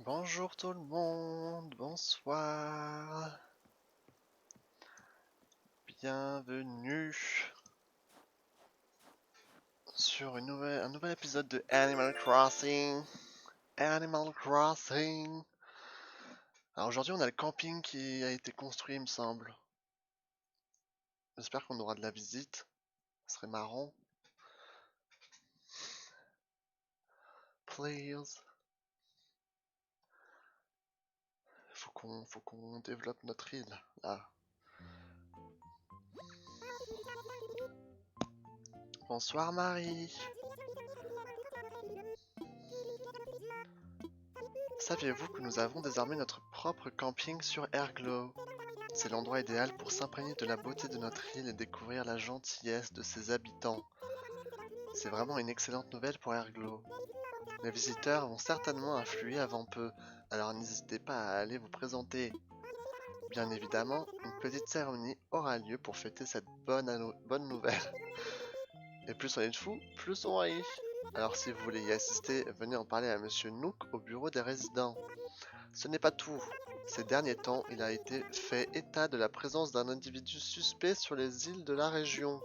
Bonjour tout le monde, bonsoir, bienvenue sur un nouvel épisode de Animal Crossing. Animal Crossing. Alors aujourd'hui on a le camping qui a été construit il me semble. J'espère qu'on aura de la visite, ce serait marrant. Please. Faut qu'on développe notre île là. Bonsoir Marie. Saviez-vous que nous avons désormais notre propre camping sur Airglow? C'est l'endroit idéal pour s'imprégner de la beauté de notre île et découvrir la gentillesse de ses habitants. C'est vraiment une excellente nouvelle pour Airglow. Les visiteurs vont certainement affluer avant peu, alors n'hésitez pas à aller vous présenter. Bien évidemment, une petite cérémonie aura lieu pour fêter cette bonne nouvelle. Et plus on est de fous, plus on rit. Alors si vous voulez y assister, venez en parler à Monsieur Nook au bureau des résidents. Ce n'est pas tout. Ces derniers temps, il a été fait état de la présence d'un individu suspect sur les îles de la région.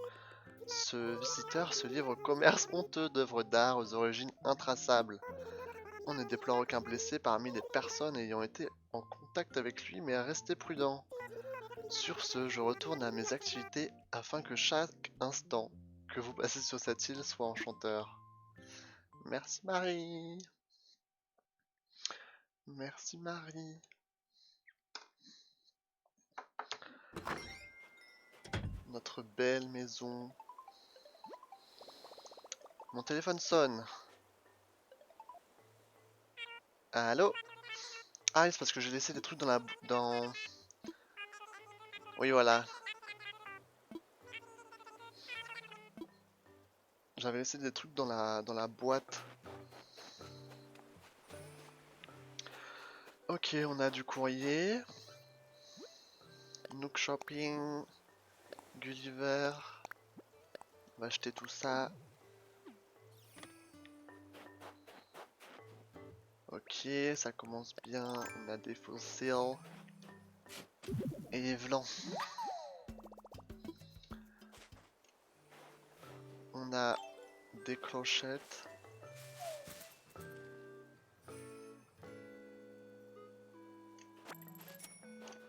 Ce visiteur se livre au commerce honteux d'œuvres d'art aux origines intraçables. On ne déplore aucun blessé parmi les personnes ayant été en contact avec lui, mais restez prudent. Sur ce, je retourne à mes activités afin que chaque instant que vous passez sur cette île soit enchanteur. Merci Marie. Merci Marie. Notre belle maison. Mon téléphone sonne. Allô? Ah, c'est parce que j'ai laissé des trucs dans... Oui, voilà. J'avais laissé des trucs dans la boîte. Ok, on a du courrier. Nook Shopping. Gulliver. On va acheter tout ça. Ok, ça commence bien. On a des fossiles. Et des vlans. On a des clochettes.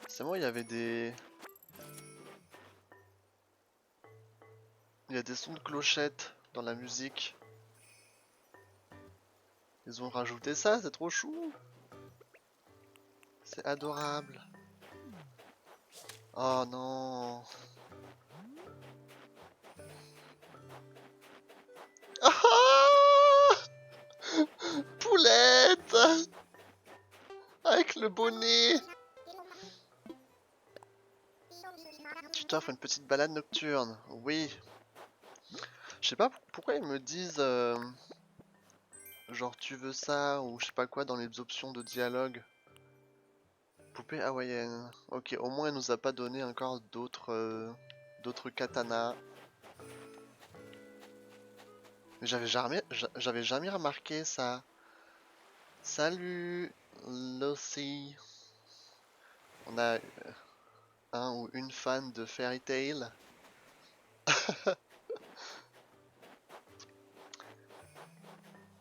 C'est moi, il y avait des... Il y a des sons de clochettes dans la musique. Ils ont rajouté ça, c'est trop chou. C'est adorable. Oh non. Ah, Poulette! Avec le bonnet! Tu t'offres une petite balade nocturne. Oui. Je sais pas pourquoi ils me disent genre tu veux ça ou je sais pas quoi dans les options de dialogue. Poupée hawaïenne. Ok, au moins elle nous a pas donné encore d'autres katanas. Mais j'avais jamais remarqué ça. Salut Lucy. On a un ou une fan de Fairy Tail.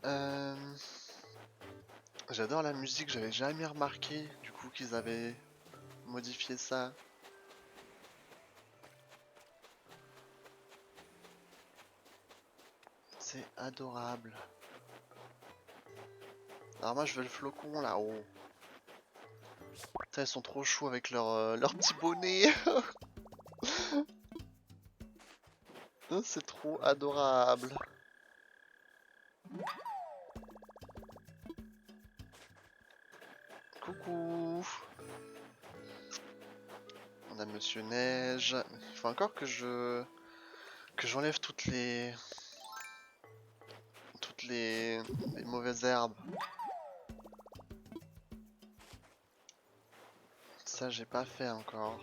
Euh, J'adore la musique, j'avais jamais remarqué du coup qu'ils avaient modifié ça. C'est adorable. Alors moi je veux le flocon là-haut. Putain, ils sont trop chauds avec leur petit bonnet. C'est trop adorable. Coucou. On a Monsieur Neige. Il faut encore que j'enlève toutes les mauvaises herbes. Ça j'ai pas fait encore.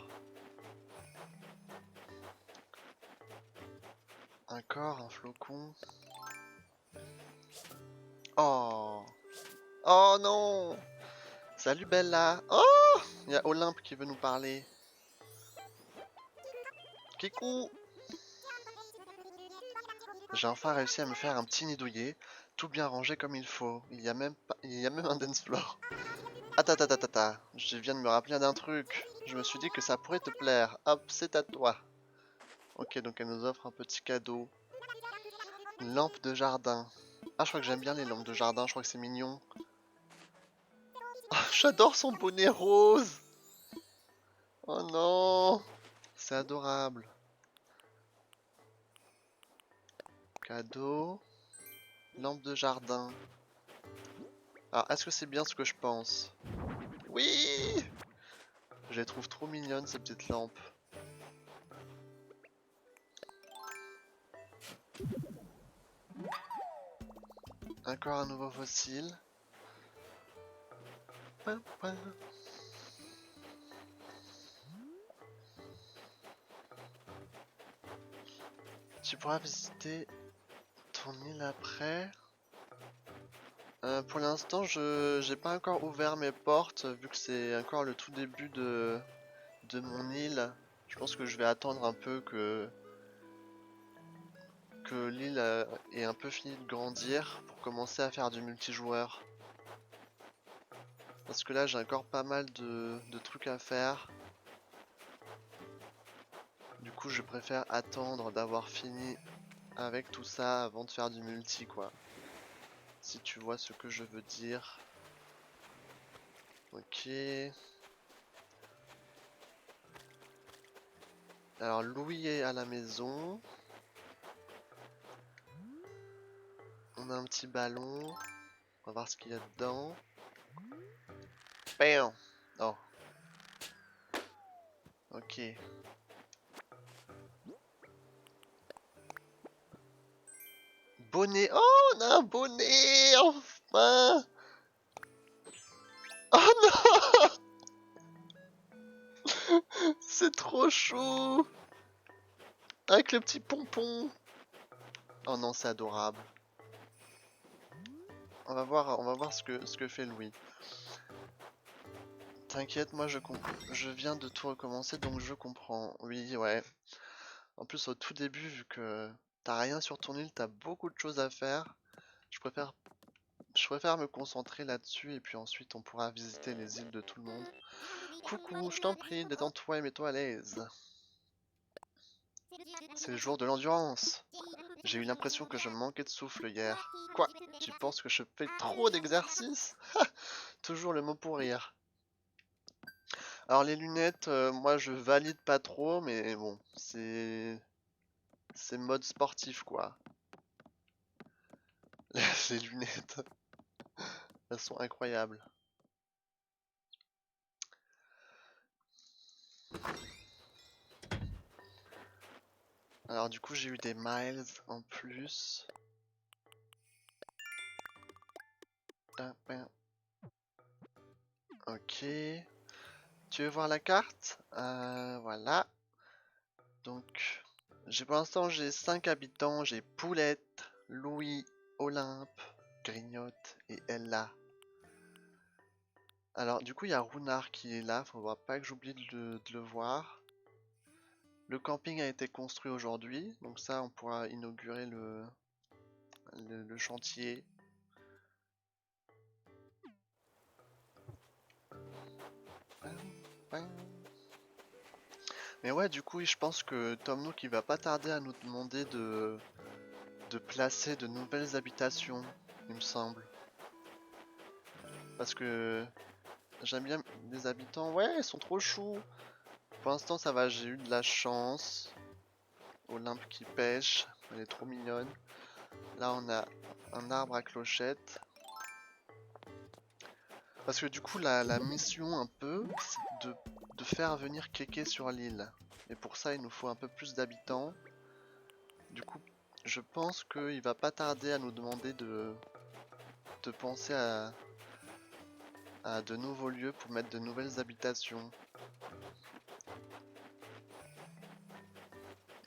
Encore un flocon. Oh. Oh non. Salut Bella. Oh, il y a Olympe qui veut nous parler. Kikou. J'ai enfin réussi à me faire un petit nid douillet, tout bien rangé comme il faut. Il y a même un dance floor. Attends, je viens de me rappeler d'un truc. Je me suis dit que ça pourrait te plaire. Hop, c'est à toi. Ok, donc elle nous offre un petit cadeau. Une lampe de jardin. Ah, je crois que j'aime bien les lampes de jardin, je crois que c'est mignon. Oh, j'adore son bonnet rose. Oh non, c'est adorable. Cadeau. Lampe de jardin. Alors, est-ce que c'est bien ce que je pense? Oui! Je les trouve trop mignonnes, ces petites lampes. Encore un nouveau fossile. Pin, pin. Tu pourras visiter ton île après. Pour l'instant, je j'ai pas encore ouvert mes portes, vu que c'est encore le tout début de mon île. Je pense que je vais attendre un peu que l'île ait un peu fini de grandir pour commencer à faire du multijoueur. Parce que là, j'ai encore pas mal de trucs à faire. Du coup, je préfère attendre d'avoir fini avec tout ça avant de faire du multi, quoi. Si tu vois ce que je veux dire. Ok. Alors, Louis est à la maison. On a un petit ballon. On va voir ce qu'il y a dedans. Bam! Oh. Ok. Bonnet. Oh, on a un bonnet! Enfin! Oh non! C'est trop chou! Avec le petit pompon. Oh non, c'est adorable. On va voir ce que fait Louis. T'inquiète, moi je viens de tout recommencer, donc je comprends. Oui, ouais. En plus, au tout début, vu que t'as rien sur ton île, t'as beaucoup de choses à faire. Je préfère, je préfère me concentrer là-dessus et puis ensuite on pourra visiter les îles de tout le monde. Coucou, je t'en prie, détends-toi et mets-toi à l'aise. C'est le jour de l'endurance. J'ai eu l'impression que je manquais de souffle hier. Quoi? Tu penses que je fais trop d'exercices? Toujours le mot pour rire. Alors les lunettes, moi je valide pas trop, mais bon, c'est mode sportif quoi. Ces lunettes, elles sont incroyables. Alors du coup j'ai eu des miles en plus. Ok. Tu veux voir la carte? Voilà. Donc, pour l'instant j'ai 5 habitants. J'ai Poulette, Louis, Olympe, Grignotte et Ella. Alors du coup il y a Runard qui est là. Faut pas que j'oublie de le voir. Le camping a été construit aujourd'hui. Donc ça on pourra inaugurer le chantier. Mais ouais, du coup, je pense que Tom Nook il va pas tarder à nous demander de placer de nouvelles habitations, il me semble. Parce que j'aime bien les habitants. Ouais, ils sont trop choux. Pour l'instant, ça va, j'ai eu de la chance. Olympe qui pêche, elle est trop mignonne. Là, on a un arbre à clochette. Parce que du coup, la mission un peu, c'est de faire venir Kéké sur l'île. Et pour ça, il nous faut un peu plus d'habitants. Du coup, je pense qu'il va pas tarder à nous demander de penser à de nouveaux lieux pour mettre de nouvelles habitations.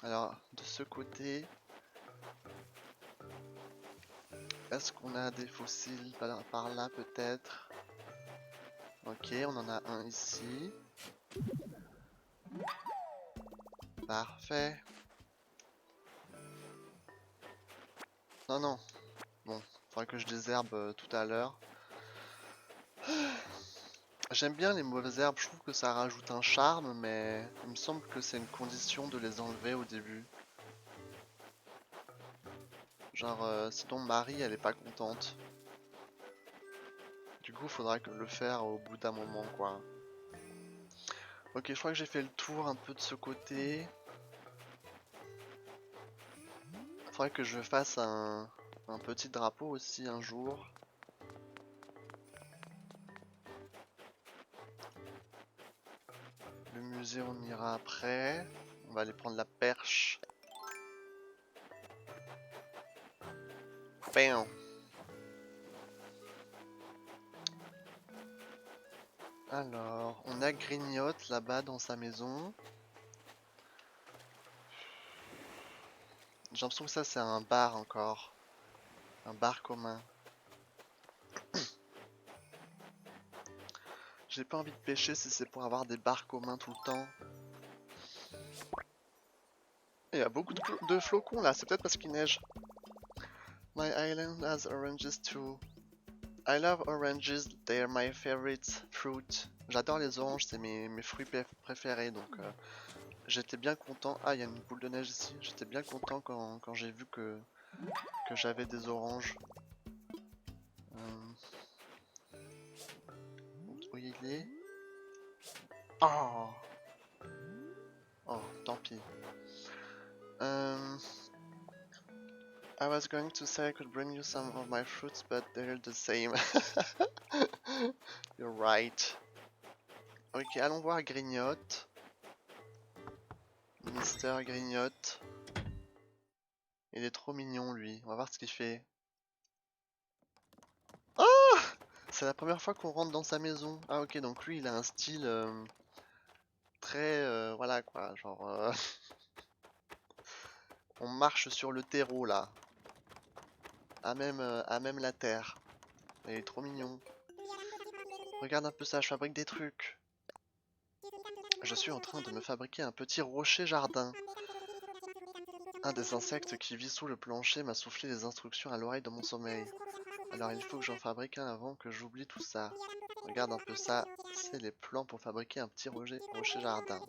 Alors, de ce côté, est-ce qu'on a des fossiles par là peut-être? Ok, on en a un ici. Parfait. Non, non. Bon, faudra que je désherbe tout à l'heure. J'aime bien les mauvaises herbes, je trouve que ça rajoute un charme, mais il me semble que c'est une condition de les enlever au début. Genre, sinon Marie, elle est pas contente. Du coup, faudra que le faire au bout d'un moment, quoi. Ok, je crois que j'ai fait le tour un peu de ce côté. Faudrait que je fasse un petit drapeau aussi un jour. Le musée, on ira après. On va aller prendre la perche. Bam! Alors, on a Grignotte là-bas dans sa maison. J'ai l'impression que ça c'est un bar encore. Un bar commun. J'ai pas envie de pêcher si c'est pour avoir des bars communs tout le temps. Il y a beaucoup de flocons là, c'est peut-être parce qu'il neige. My island has oranges too. I love oranges, they're my favorite fruit. J'adore les oranges, c'est mes fruits préférés, donc j'étais bien content. Ah, il y a une boule de neige ici. J'étais bien content quand j'ai vu que j'avais des oranges. Où il est? Oh! Oh, tant pis. I was going to say I could bring you some of my fruits, but they're the same. You're right. Ok, allons voir Grignotte. Mister Grignotte. Il est trop mignon, lui. On va voir ce qu'il fait. Oh! C'est la première fois qu'on rentre dans sa maison. Ah ok, donc lui, il a un style très... voilà quoi, genre... on marche sur le terreau, là. À même la terre. Il est trop mignon. Regarde un peu ça, je fabrique des trucs. Je suis en train de me fabriquer un petit rocher jardin. Un des insectes qui vit sous le plancher m'a soufflé des instructions à l'oreille dans mon sommeil. Alors il faut que j'en fabrique un avant que j'oublie tout ça. Regarde un peu ça, c'est les plans pour fabriquer un petit rocher jardin.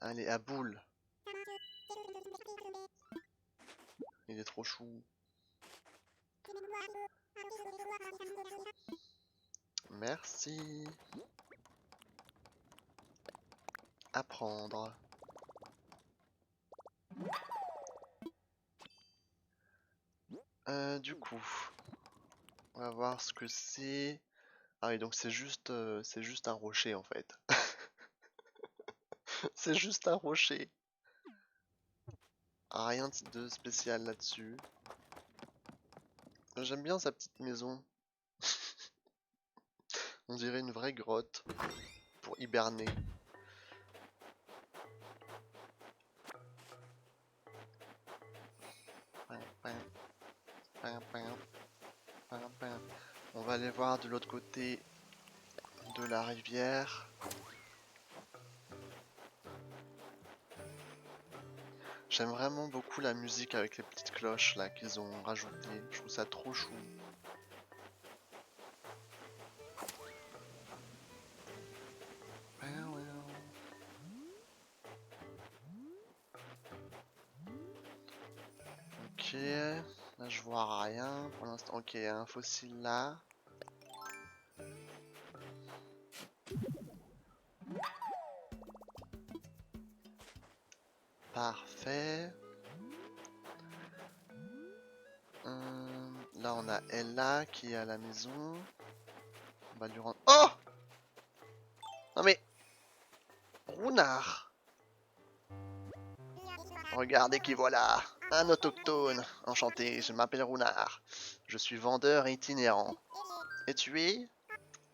Allez, à boule. Il est trop chou. Merci. Apprendre. Du coup, on va voir ce que c'est. Ah oui, donc c'est juste un rocher en fait. C'est juste un rocher. Ah, rien de spécial là-dessus. J'aime bien sa petite maison. On dirait une vraie grotte pour hiberner. On va aller voir de l'autre côté de la rivière. J'aime vraiment beaucoup la musique avec les petites cloches là qu'ils ont rajoutées. Je trouve ça trop chou. Ok, là je vois rien pour l'instant. Ok, il y a un fossile là. Parfait. Là on a Ella qui est à la maison. On va lui rendre... Oh! Non mais... Runard! Regardez qui voilà! Un autochtone! Enchanté, je m'appelle Runard. Je suis vendeur itinérant. Et tu es?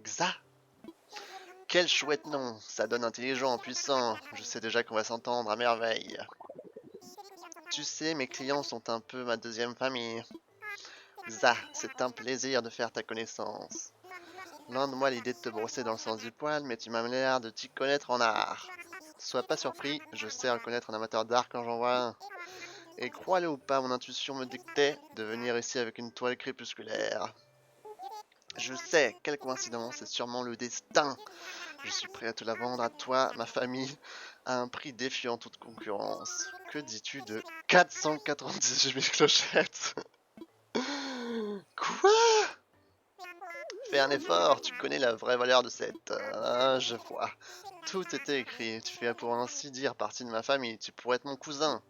Xa! Quel chouette nom! Ça donne intelligent, puissant. Je sais déjà qu'on va s'entendre à merveille. Tu sais, mes clients sont un peu ma deuxième famille. Xa, c'est un plaisir de faire ta connaissance. Loin de moi l'idée de te brosser dans le sens du poil, mais tu m'as l'air de t'y connaître en art. Sois pas surpris, je sais reconnaître un amateur d'art quand j'en vois un. Et crois-le ou pas, mon intuition me dictait de venir ici avec une toile crépusculaire. Je sais, quelle coïncidence, c'est sûrement le destin. Je suis prêt à te la vendre à toi, ma famille, à un prix défiant toute concurrence. Que dis-tu de 498 000 clochettes? Quoi? Fais un effort, tu connais la vraie valeur de cette... je vois. Tout était écrit, tu fais pour ainsi dire partie de ma famille, tu pourrais être mon cousin.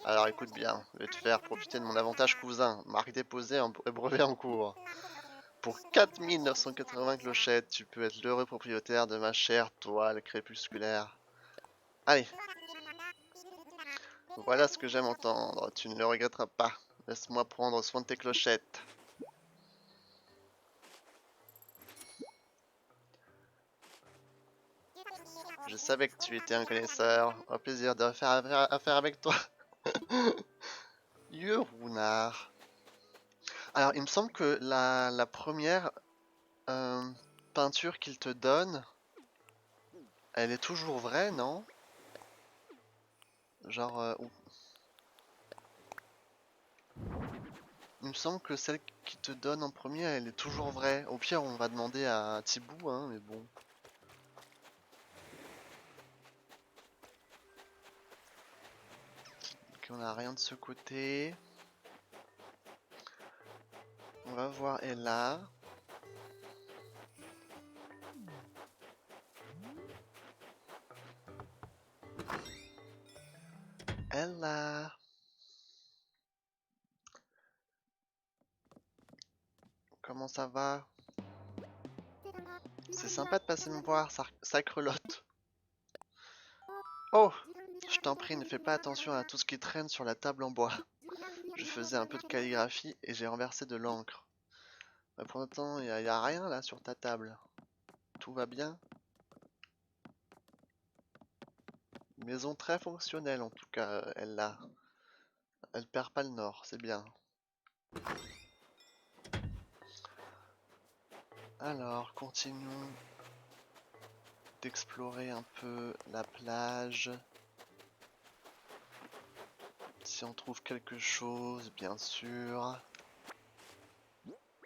Alors écoute bien, je vais te faire profiter de mon avantage cousin, marque déposée et brevet en cours. Pour 4980 clochettes, tu peux être l'heureux propriétaire de ma chère toile crépusculaire. Allez, voilà ce que j'aime entendre, tu ne le regretteras pas. Laisse-moi prendre soin de tes clochettes. Je savais que tu étais un connaisseur. Au plaisir de faire affaire avec toi. Runard. Alors, il me semble que la première euh, peinture qu'il te donne, elle est toujours vraie, non? Genre, il me semble que celle qui te donne en premier, elle est toujours vraie. Au pire, on va demander à Thibaut, hein, mais bon. Ok, on a rien de ce côté. On va voir Ella. Ella. Comment ça va? C'est sympa de passer me voir, sacrelotte. Oh! Je t'en prie, ne fais pas attention à tout ce qui traîne sur la table en bois. Je faisais un peu de calligraphie et j'ai renversé de l'encre. Mais pour l'instant, y a rien là sur ta table. Tout va bien? Maison très fonctionnelle en tout cas, elle là. Elle perd pas le nord, c'est bien. Alors, continuons d'explorer un peu la plage. Si on trouve quelque chose, bien sûr.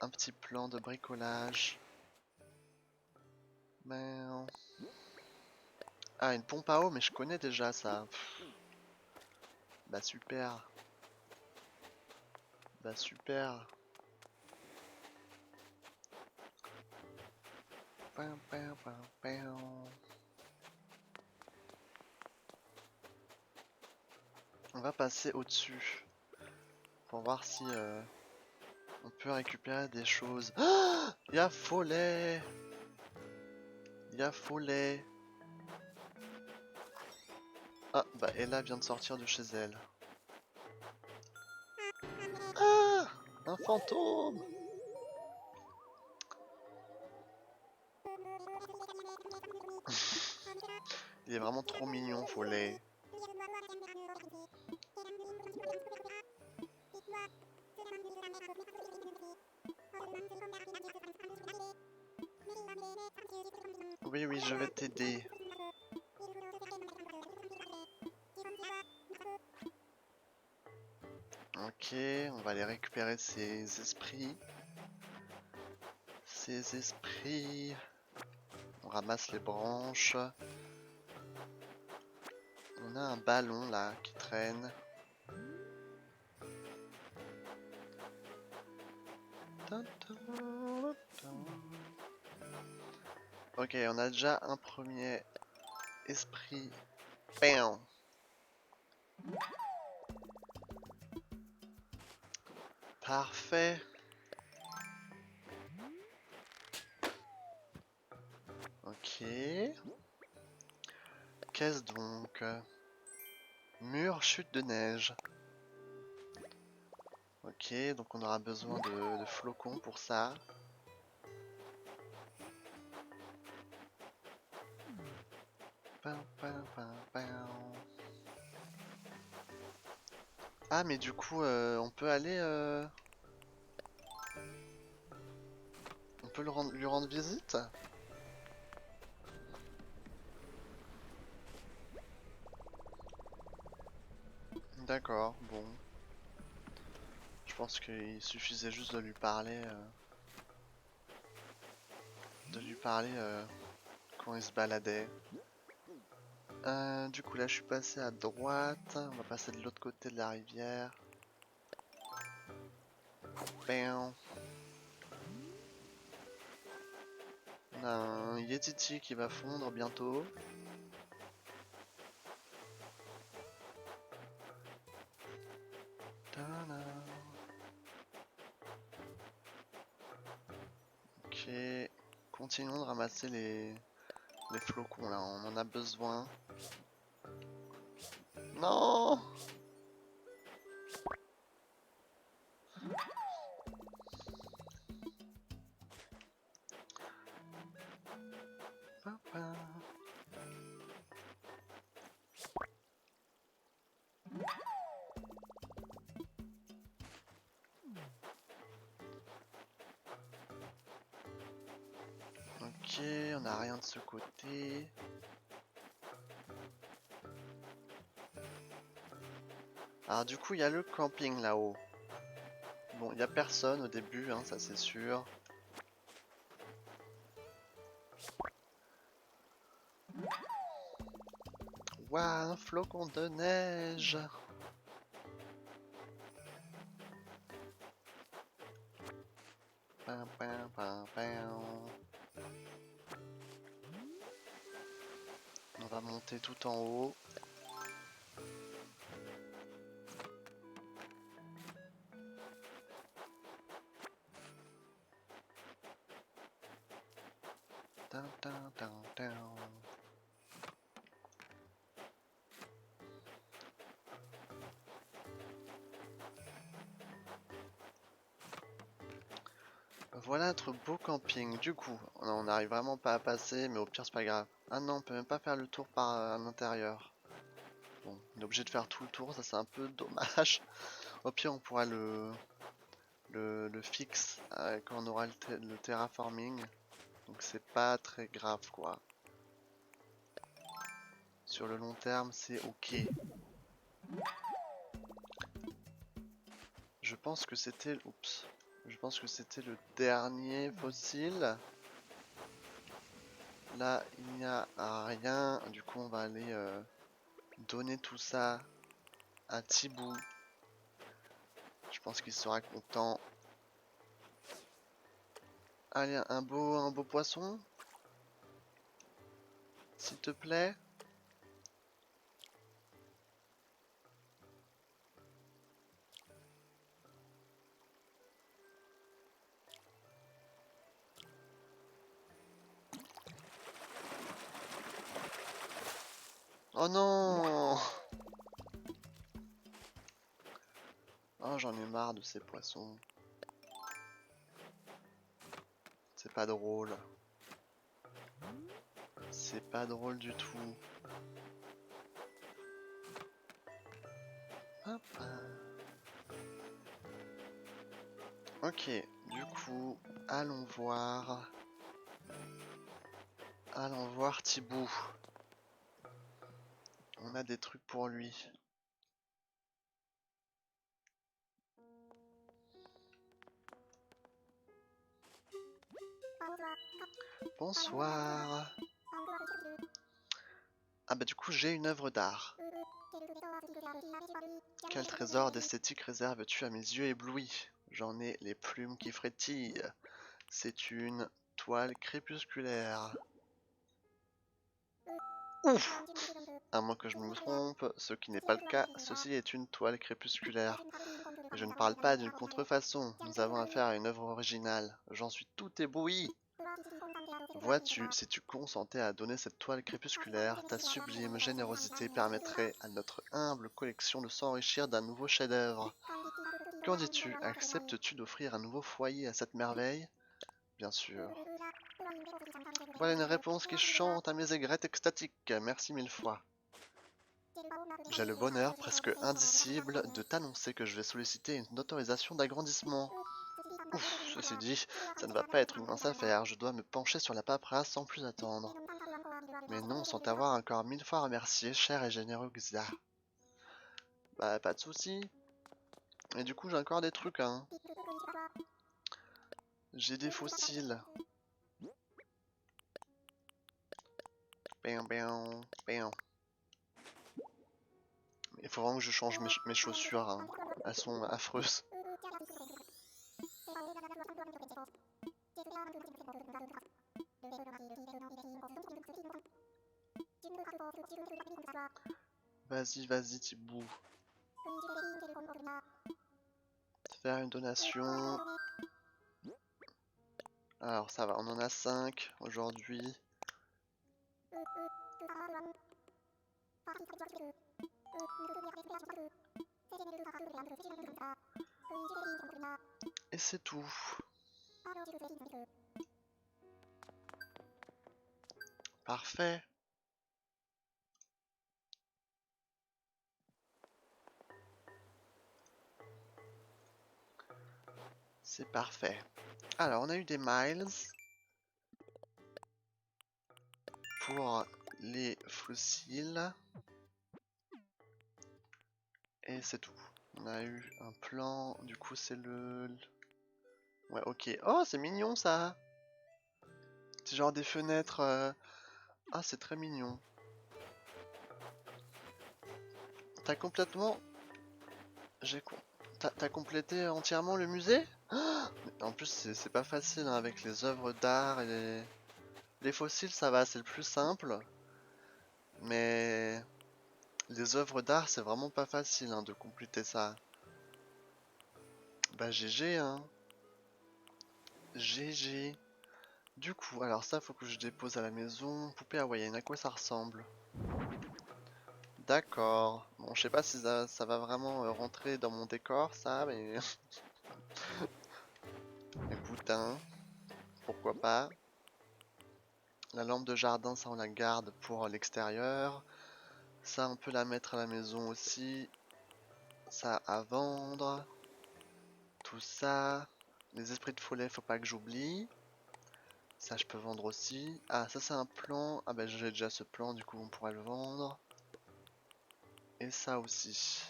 Un petit plan de bricolage. Mais... Ah, une pompe à eau, mais je connais déjà ça. Pff. Bah super. Bah super. On va passer au-dessus pour voir si on peut récupérer des choses. Ah, y'a Follet. Y'a Follet. Ah, bah Ella vient de sortir de chez elle. Ah, un fantôme. Il est vraiment trop mignon, Follet. Oui, oui, je vais t'aider. Ok, on va aller récupérer ces esprits. Ces esprits. On ramasse les branches. On a un ballon là qui traîne. Ok, on a déjà un premier esprit. Bam! Parfait. Ok. Qu'est-ce donc? Mur, chute de neige. Ok, donc on aura besoin de flocons pour ça. Ah, mais du coup, on peut peut lui rendre visite? D'accord, bon. Je pense qu'il suffisait juste de lui parler. Quand il se baladait. Du coup là je suis passé à droite. On va passer de l'autre côté de la rivière. Bam. On a un Yetiti qui va fondre bientôt. Tada. Ok. Continuons de ramasser les flocons là, on en a besoin. Non! Papa. Ok, on n'a rien de ce côté. Alors du coup, il y a le camping là-haut. Bon, il n'y a personne au début, hein, ça c'est sûr. Waouh, un flocon de neige! Pam, pam, pam, pam. On va monter tout en haut. Tan, tan, tan, tan. Voilà notre beau camping. Du coup, on n'arrive vraiment pas à passer, mais au pire c'est pas grave. Ah non, on peut même pas faire le tour par l'intérieur. Bon, on est obligé de faire tout le tour, ça c'est un peu dommage. Au pire on pourra le fixe quand on aura le terraforming. Donc c'est pas très grave quoi. Sur le long terme c'est ok. Je pense que c'était... Oups. Je pense que c'était le dernier fossile. Là il n'y a rien. Du coup on va aller donner tout ça à Thibou. Je pense qu'il sera content. Allez, un beau poisson. S'il te plaît. Oh non! Oh, j'en ai marre de ces poissons. C'est pas drôle. C'est pas drôle du tout. Hop. Ok, du coup, allons voir. Allons voir Thibou. On a des trucs pour lui. Bonsoir. Ah bah du coup j'ai une œuvre d'art. Quel trésor d'esthétique réserves-tu à mes yeux éblouis? J'en ai les plumes qui frétillent. C'est une toile crépusculaire. Ouf! À moins que je me trompe, ce qui n'est pas le cas, ceci est une toile crépusculaire. Et je ne parle pas d'une contrefaçon, nous avons affaire à une œuvre originale. J'en suis tout ébloui. Vois-tu, si tu consentais à donner cette toile crépusculaire, ta sublime générosité permettrait à notre humble collection de s'enrichir d'un nouveau chef-d'œuvre. Qu'en dis-tu? Acceptes-tu d'offrir un nouveau foyer à cette merveille? Bien sûr. Voilà une réponse qui chante à mes aigrettes extatiques. Merci mille fois. J'ai le bonheur presque indicible de t'annoncer que je vais solliciter une autorisation d'agrandissement. Ouf, ceci dit, ça ne va pas être une mince affaire. Je dois me pencher sur la paperasse sans plus attendre. Mais non, sans t'avoir encore 1000 fois remercié, cher et généreux Xa. Bah, pas de soucis. Et du coup, j'ai encore des trucs, hein. J'ai des fossiles. Bam, bam, bam. Il faut vraiment que je change mes chaussures, hein. Elles sont affreuses. Vas-y, vas-y, Thibou. Faire une donation. Alors, ça va, on en a 5 aujourd'hui. Et c'est tout. Parfait. C'est parfait. Alors, on a eu des miles pour les fossiles. Et c'est tout. On a eu un plan. Du coup, c'est le... Ouais, ok. Oh, c'est mignon ça. C'est genre des fenêtres. Ah, c'est très mignon. T'as complètement... T'as complété entièrement le musée? En plus, c'est pas facile hein, avec les œuvres d'art et les fossiles, ça va, c'est le plus simple. Mais les œuvres d'art, c'est vraiment pas facile hein, de compléter ça. Bah GG hein. GG. Du coup, alors ça, faut que je dépose à la maison. Poupée hawaïenne, à quoi ça ressemble? D'accord. Bon, je sais pas si ça va vraiment rentrer dans mon décor, ça, mais... Écoute, hein, pourquoi pas. La lampe de jardin, ça, on la garde pour l'extérieur. Ça, on peut la mettre à la maison aussi. Ça, à vendre. Tout ça. Les esprits de follet, faut pas que j'oublie. Ça, je peux vendre aussi. Ah, ça, c'est un plan. Ah, bah, j'ai déjà ce plan, du coup, on pourrait le vendre. Et ça aussi.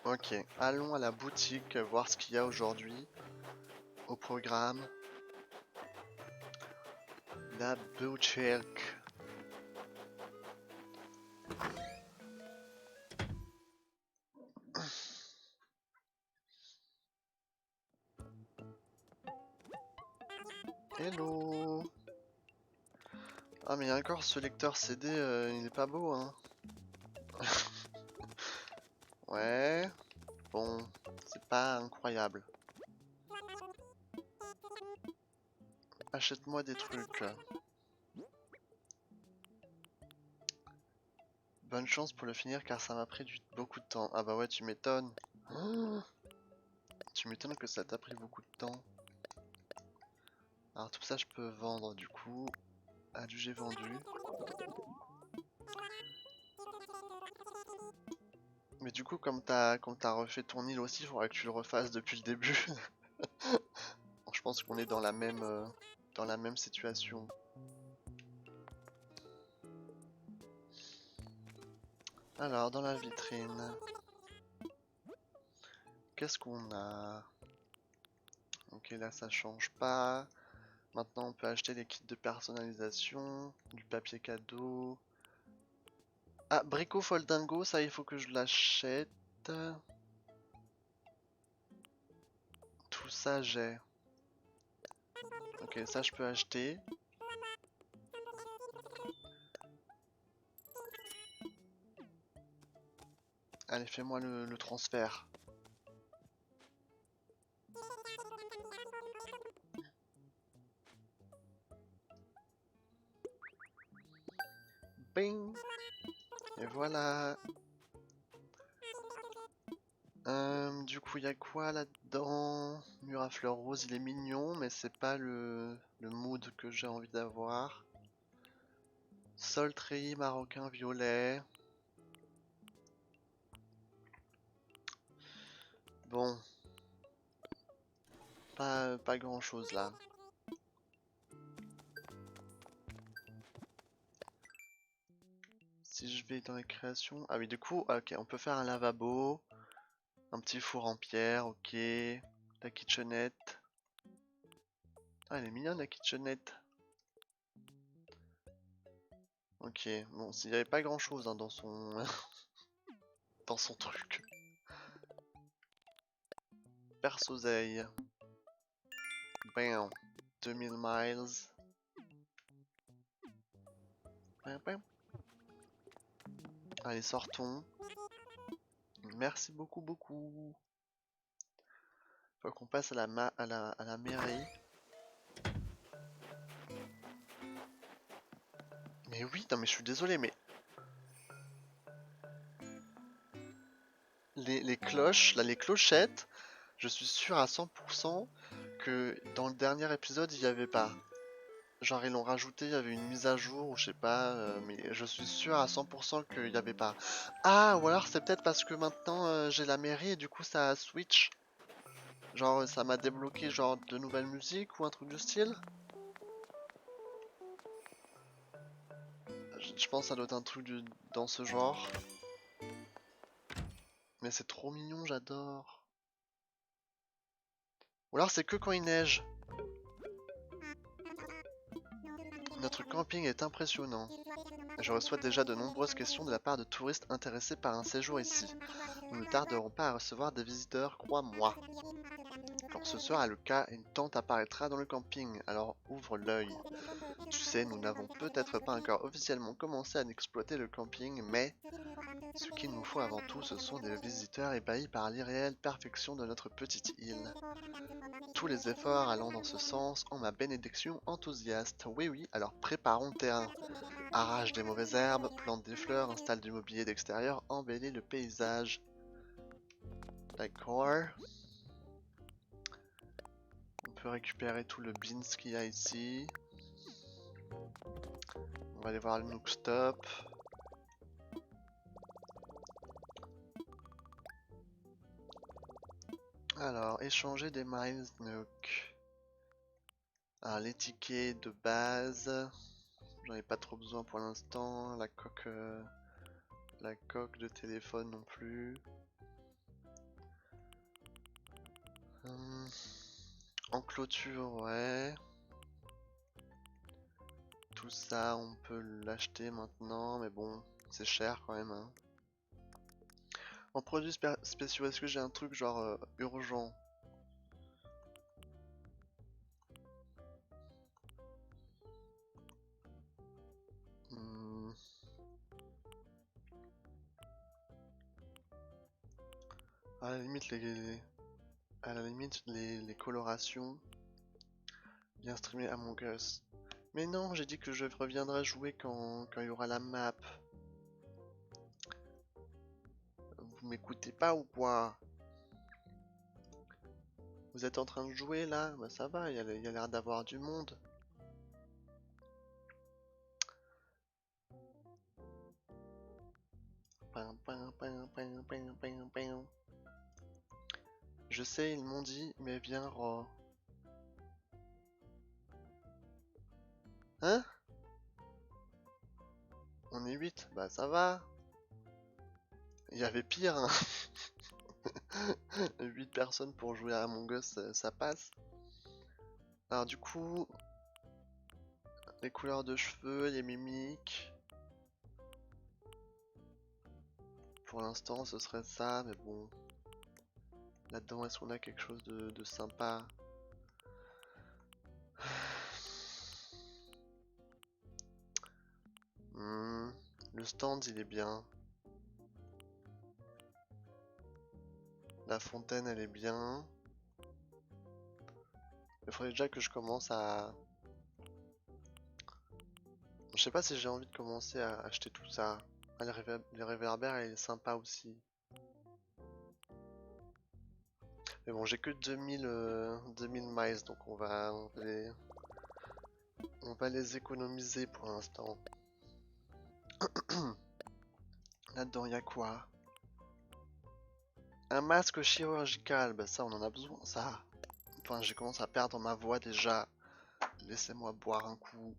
Ok, allons à la boutique voir ce qu'il y a aujourd'hui au programme. La boutique. Hello. Ah mais encore ce lecteur CD, il est pas beau hein. Ouais, bon, c'est pas incroyable. Achète-moi des trucs. Bonne chance pour le finir car ça m'a pris beaucoup de temps. Ah bah ouais, tu m'étonnes. Oh, tu m'étonnes que ça t'a pris beaucoup de temps. Alors tout ça je peux vendre du coup. Ah du j'ai vendu. Mais du coup comme t'as refait ton île aussi, il faudrait que tu le refasses depuis le début. Bon, je pense qu'on est dans la même situation. Alors dans la vitrine. Qu'est-ce qu'on a? Ok, là ça change pas. Maintenant on peut acheter des kits de personnalisation, du papier cadeau. Ah, Brico Foldingo, ça il faut que je l'achète. Tout ça j'ai. Ok, ça je peux acheter. Allez, fais-moi le transfert. Bing! Et voilà. Du coup, il y a quoi là-dedans? Mur à fleurs roses, il est mignon, mais c'est pas le mood que j'ai envie d'avoir. Sol treillis marocain violet. Bon, pas grand chose là. Si je vais dans les créations... Ah oui, du coup, ok, on peut faire un lavabo, un petit four en pierre, ok. La kitchenette. Ah, elle est mignonne la kitchenette. Ok, bon, s'il n'y avait pas grand chose dans son... dans son truc. Perce-oseille. Bam. 2000 miles. Bam, bam. Allez, sortons. Merci beaucoup, beaucoup. Faut qu'on passe à la mairie. Mais oui, non mais je suis désolé, mais... Les cloches, là, les clochettes, je suis sûr à 100% que dans le dernier épisode, il n'y avait pas. Genre ils l'ont rajouté, il y avait une mise à jour ou je sais pas, mais je suis sûr à 100% qu'il n'y avait pas. Ah, ou alors c'est peut-être parce que maintenant j'ai la mairie et du coup ça a switch. Genre ça m'a débloqué genre de nouvelles musiques ou un truc du style. Je pense que ça doit être un truc dans ce genre. Mais c'est trop mignon, j'adore. Ou alors c'est que quand il neige. Notre camping est impressionnant. Je reçois déjà de nombreuses questions de la part de touristes intéressés par un séjour ici. Nous ne tarderons pas à recevoir des visiteurs, crois-moi. Quand ce sera le cas, une tente apparaîtra dans le camping, alors ouvre l'œil. Tu sais, nous n'avons peut-être pas encore officiellement commencé à exploiter le camping, mais ce qu'il nous faut avant tout, ce sont des visiteurs ébahis par l'irréelle perfection de notre petite île. Tous les efforts allant dans ce sens ont ma bénédiction enthousiaste. Oui, oui, alors préparons le terrain. Arrache des mauvaises herbes, plante des fleurs, installe du mobilier d'extérieur, embellit le paysage. D'accord. On peut récupérer tout le beans qu'il y a ici. On va aller voir le Nook Stop. Alors, échanger des miles Nook. Alors, les tickets de base. J'en ai pas trop besoin pour l'instant. La coque de téléphone non plus. En clôture, ouais. Tout ça, on peut l'acheter maintenant, mais bon, c'est cher quand même. Hein. En produits spéciaux, est-ce que j'ai un truc genre urgent? Hmm. À la limite, les colorations. Bien streamer Among Us. Mais non, j'ai dit que je reviendrai jouer quand il y aura la map. Vous m'écoutez pas ou quoi? Vous êtes en train de jouer là? Bah ça va, il y a l'air d'avoir du monde. Je sais, ils m'ont dit, mais viens, Ro. Hein? On est 8? Bah ça va. Il y avait pire, hein. 8 personnes pour jouer à Among Us, ça passe. Alors du coup, les couleurs de cheveux, les mimiques. Pour l'instant, ce serait ça, mais bon. Là-dedans, est-ce qu'on a quelque chose de sympa? Le stand, il est bien. La fontaine, elle est bien. Il faudrait déjà que je commence à... Je sais pas si j'ai envie de commencer à acheter tout ça. Ah, le réverbère, il est sympa aussi. Mais bon, j'ai que 2000 miles, donc on va les économiser pour l'instant. Là-dedans, il y a quoi? Un masque chirurgical, bah ça on en a besoin, ça. Enfin, j'ai commencé à perdre ma voix déjà. Laissez-moi boire un coup.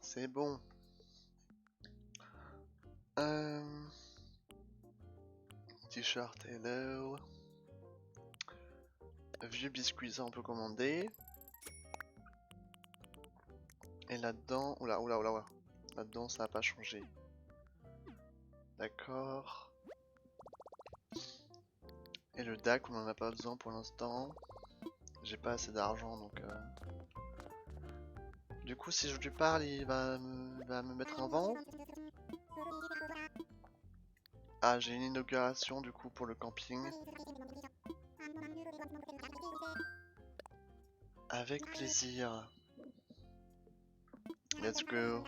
C'est bon. T-shirt hello. Vieux biscuit, ça on peut commander. Et là-dedans, oula, oula, oula, oula. Là-dedans, ça n'a pas changé. D'accord. Et le DAC, on en a pas besoin pour l'instant. J'ai pas assez d'argent, donc... Du coup, si je lui parle, il va me mettre un vent. Ah, j'ai une inauguration, du coup, pour le camping. Avec plaisir. Let's go.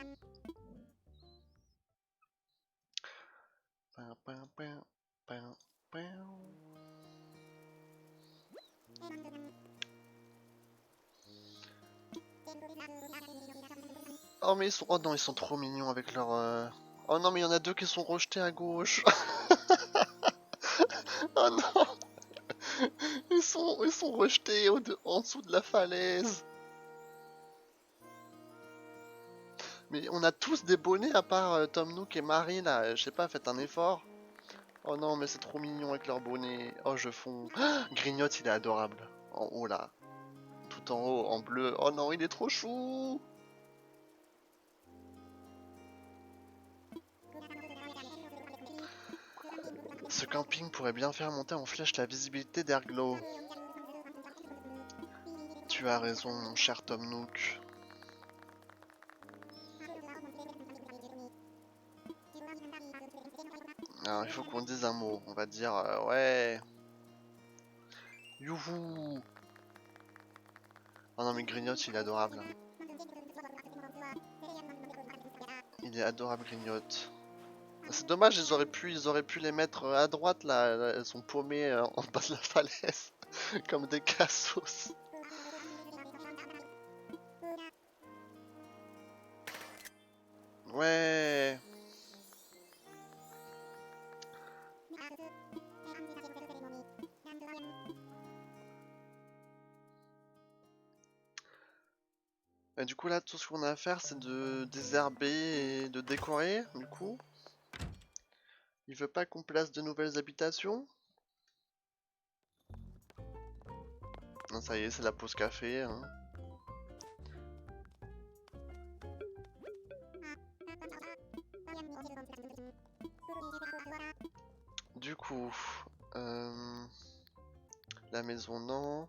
Oh mais ils sont... Oh non, ils sont trop mignons avec leur... Oh non, mais il y en a deux qui sont rejetés à gauche. Oh non. Ils sont rejetés en dessous de la falaise. Mais on a tous des bonnets à part Tom Nook et Marie là. Je sais pas, faites un effort. Oh non, mais c'est trop mignon avec leurs bonnets. Oh, je fonds. Grignotte, il est adorable. En haut là. Tout en haut, en bleu. Oh non, il est trop chou. Ce camping pourrait bien faire monter en flèche la visibilité d'Airglow. Tu as raison, mon cher Tom Nook. Alors, il faut qu'on dise un mot. On va dire ouais. Youhou. Oh non, mais Grignotte, il est adorable. Il est adorable, Grignotte. C'est dommage, ils auraient pu les mettre à droite là. Elles sont paumées en bas de la falaise. Comme des cassos. Ouais. Et du coup là, tout ce qu'on a à faire, c'est de désherber et de décorer, du coup. Il veut pas qu'on place de nouvelles habitations? Non, ça y est, c'est la pause café, hein. Du coup, la maison non.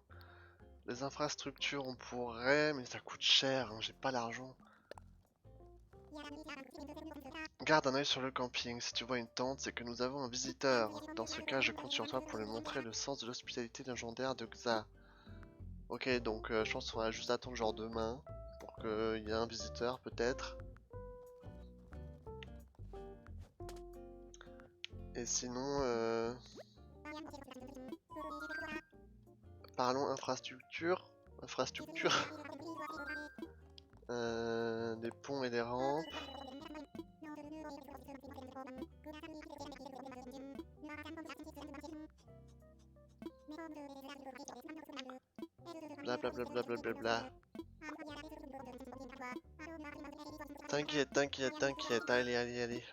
Les infrastructures on pourrait, mais ça coûte cher, hein, j'ai pas l'argent. Garde un œil sur le camping, si tu vois une tente, c'est que nous avons un visiteur. Dans ce cas, je compte sur toi pour lui montrer le sens de l'hospitalité légendaire de Xa. Ok, donc je pense qu'on va juste attendre genre demain pour qu'il y ait un visiteur peut-être. Et sinon, parlons infrastructure. Infrastructure. Des ponts et des rampes. Bla bla bla bla bla bla bla. T'inquiète, t'inquiète, t'inquiète. Allez, allez, allez.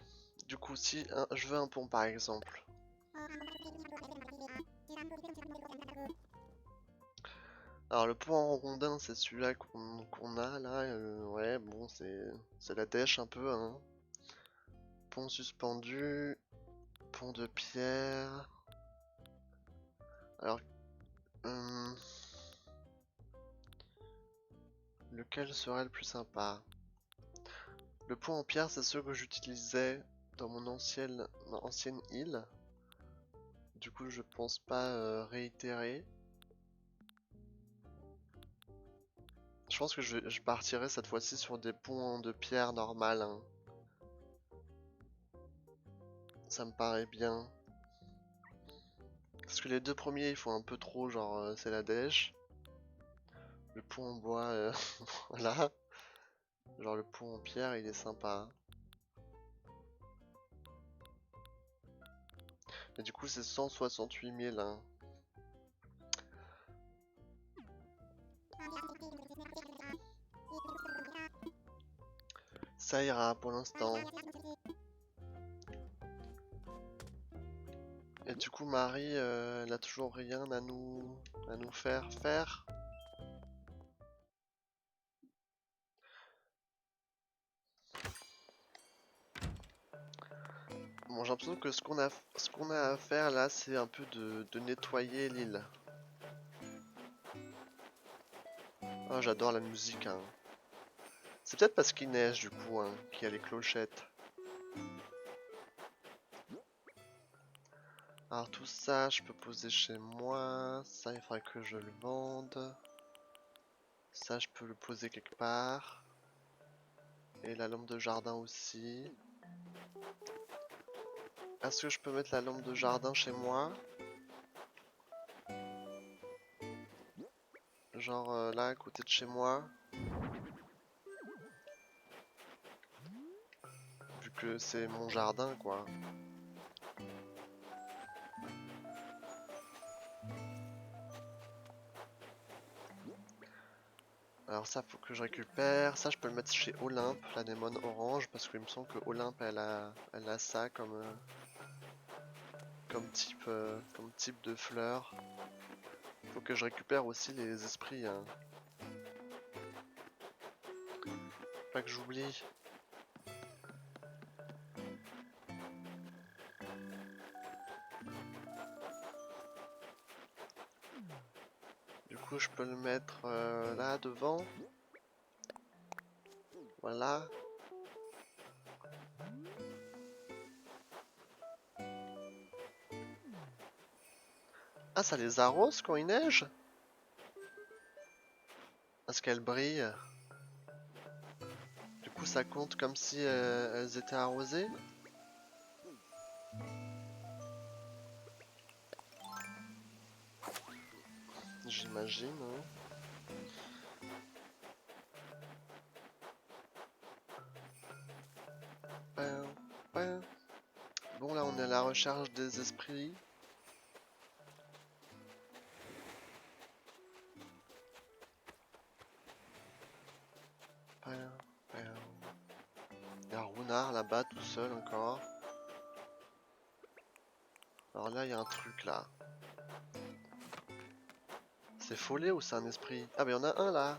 Du coup, si je veux un pont par exemple. Alors le pont en rondin, c'est celui-là qu'on a là. Ouais, bon, c'est la dèche un peu, hein. Pont suspendu, pont de pierre. Alors, lequel serait le plus sympa? Le pont en pierre, c'est ce que j'utilisais dans mon ancienne île. Du coup, je pense pas réitérer. Je pense que je partirai cette fois-ci sur des ponts de pierre normales, hein. Ça me paraît bien. Parce que les deux premiers, ils font un peu trop, genre, c'est la dèche. Le pont en bois, voilà. Genre, le pont en pierre, il est sympa. Et du coup, c'est 168 000. Hein. Ça ira pour l'instant. Et du coup, Marie, elle a toujours rien à nous faire faire. Bon, j'ai l'impression que ce qu'on a à faire là, c'est un peu de nettoyer l'île. Oh, j'adore la musique. Hein. C'est peut-être parce qu'il neige du coup, hein, qu'il y a les clochettes. Alors tout ça, je peux poser chez moi. Ça, il faudrait que je le vende. Ça, je peux le poser quelque part. Et la lampe de jardin aussi. Est-ce que je peux mettre la lampe de jardin chez moi? Genre là, à côté de chez moi. Vu que c'est mon jardin, quoi. Alors ça, faut que je récupère. Ça, je peux le mettre chez Olympe, la démon orange, parce qu'il me semble que Olympe, elle a ça comme type de fleur. Faut que je récupère aussi les esprits. Hein. Pas que j'oublie. Du coup, je peux le mettre là devant. Voilà. Ah, ça les arrose quand il neige? Est-ce qu'elles brillent? Du coup, ça compte comme si elles étaient arrosées? J'imagine. Hein. Pin, pin. Bon, là, on est à la recherche des esprits. Pin, pin. Il y a un renard là-bas, tout seul encore. Alors là, il y a un truc là. C'est follet ou c'est un esprit? Ah, mais il y en a un là.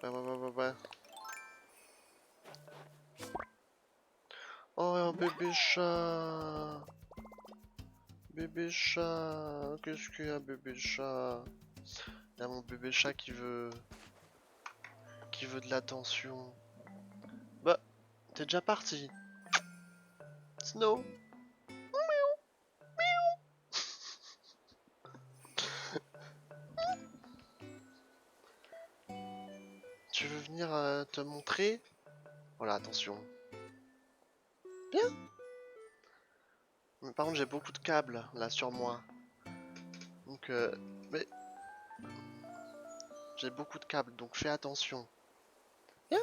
Ouais. Oh, un bébé chat. Bébé chat. Qu'est-ce qu'il y a, bébé chat? Il y a mon bébé chat qui veut de l'attention. Bah, t'es déjà parti. Snow. Tu veux venir te montrer? Voilà, attention. Bien. Mais par contre, j'ai beaucoup de câbles là sur moi. Donc, mais j'ai beaucoup de câbles, donc fais attention. Viens,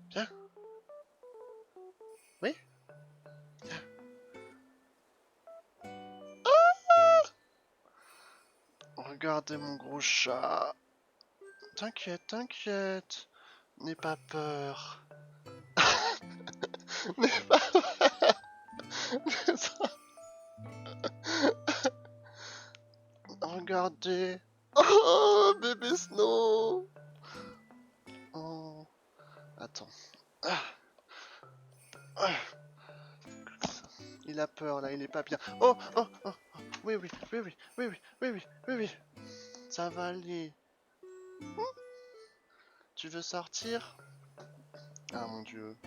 viens. Oui. Viens. Regardez mon gros chat. T'inquiète, t'inquiète. N'aie pas peur. N'aie pas peur. Regardez. Oh, bébé Snow. Oh. Attends. Ah. Ah. Il a peur là, il est pas bien. Oh. Oui. Ça va aller. Tu veux sortir? Ah mon dieu.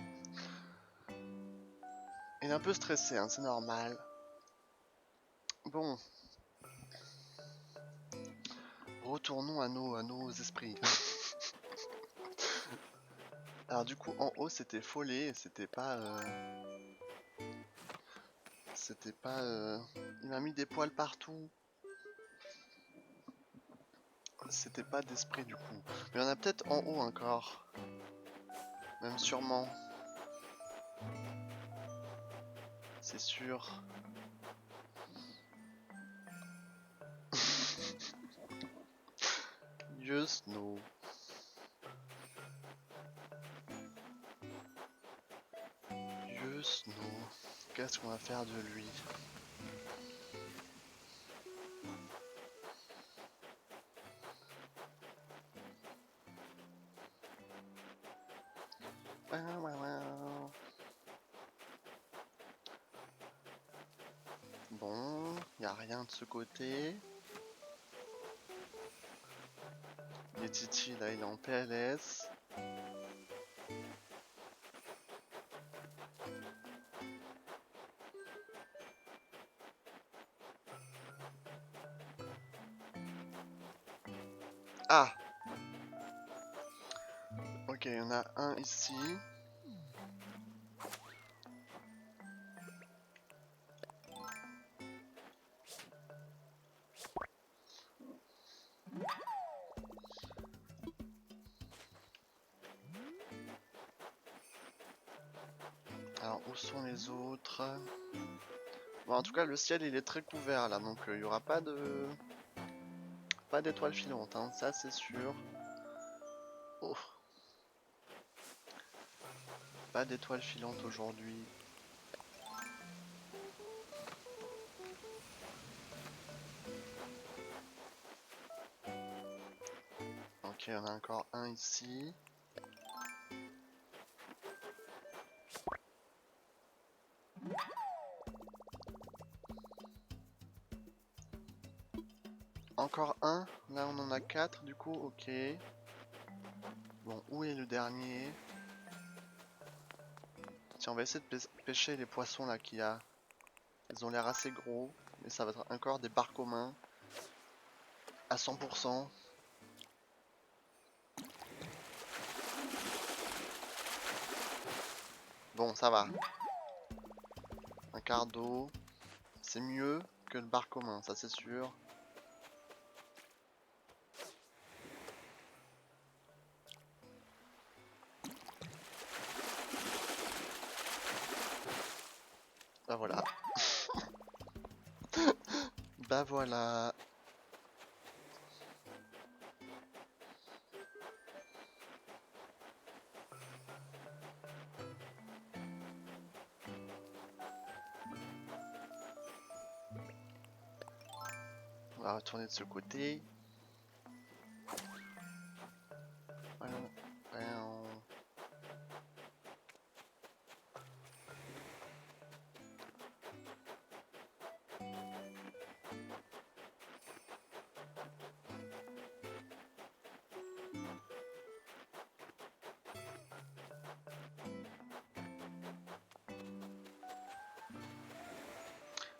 Il est un peu stressé, hein, c'est normal. Bon. Retournons à nos esprits. Alors du coup, en haut, c'était follet, et c'était pas... C'était pas... Il m'a mis des poils partout. C'était pas d'esprit du coup. Mais il y en a peut-être en haut encore. Même sûrement. C'est sûr. Dieu Snow. Dieu Snow. Qu'est-ce qu'on va faire de lui? Bon, y a rien de ce côté. Les Titi là, il est en PLS. Ah! Ok, il y en a un ici. Alors, où sont les autres? Bon, en tout cas, le ciel, il est très couvert, là, donc il y aura pas de... Pas d'étoiles filantes, hein, ça, c'est sûr. Oh! Pas d'étoiles filantes aujourd'hui. Ok, il y en a encore un ici. Encore un. Là, on en a 4 du coup. Ok. Bon, où est le dernier? Tiens, on va essayer de pêcher les poissons là qu'il y a. Ils ont l'air assez gros. Mais ça va être encore des barres communs. À 100%. Bon, ça va. Un quart d'eau. C'est mieux que le bar commun, ça c'est sûr. Bah voilà. Bah voilà. On va retourner de ce côté. Voilà.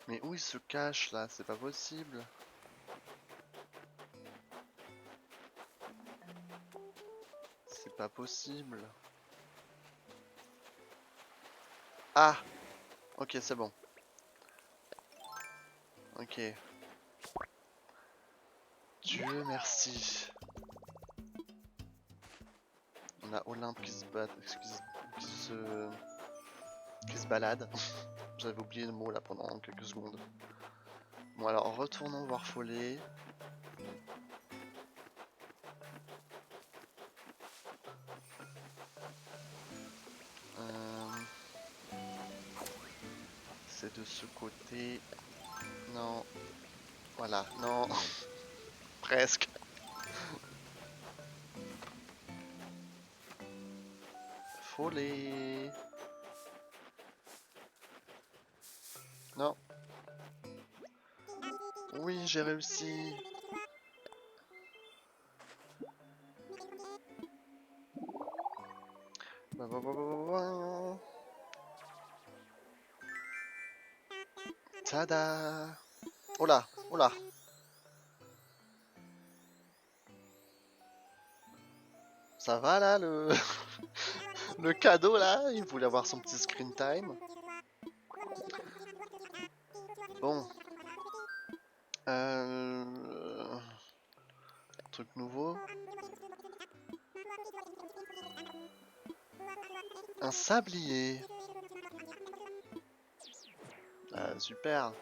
Mais où il se cache là? C'est pas possible. C'est pas possible. Ah! Ok, c'est bon. Ok. Dieu merci. On a Olympe qui se bat, qui se balade. J'avais oublié le mot là pendant quelques secondes. Bon alors retournons voir Follet. C'est de ce côté. Non. Voilà, non. Presque. Follet. Non. Oui, j'ai réussi. Tada! Oh là, oh là. Ça va là le... Le cadeau là, il voulait avoir son petit screen time. Bon. Truc nouveau. Un sablier. Ah, super.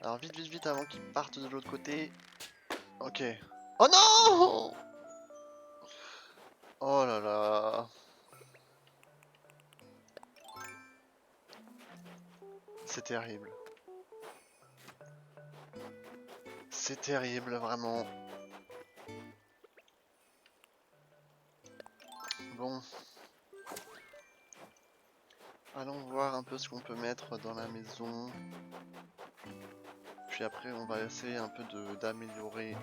Alors vite, vite, vite avant qu'ils partent de l'autre côté. Ok. Oh non! Oh là là. C'est terrible. C'est terrible, vraiment. Bon. Allons voir un peu ce qu'on peut mettre dans la maison. Puis après, on va essayer un peu d'améliorer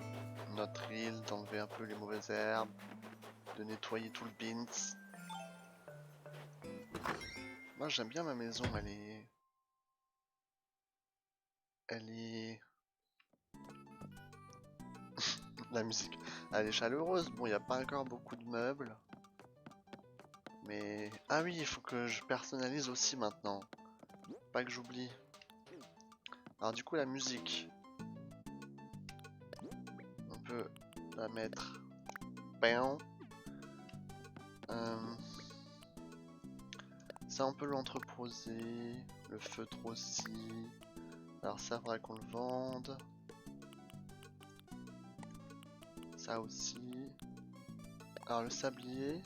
notre île, d'enlever un peu les mauvaises herbes, de nettoyer tout le bins. Moi, j'aime bien ma maison, elle est... La musique, elle est chaleureuse. Bon, il n'y a pas encore beaucoup de meubles. Mais... Ah oui, il faut que je personnalise aussi maintenant. Pas que j'oublie. Alors du coup, la musique. On peut la mettre... Bam. Ça, on peut l'entreposer. Le feutre aussi. Alors ça, faudra qu'on le vende. Ça aussi. Alors le sablier.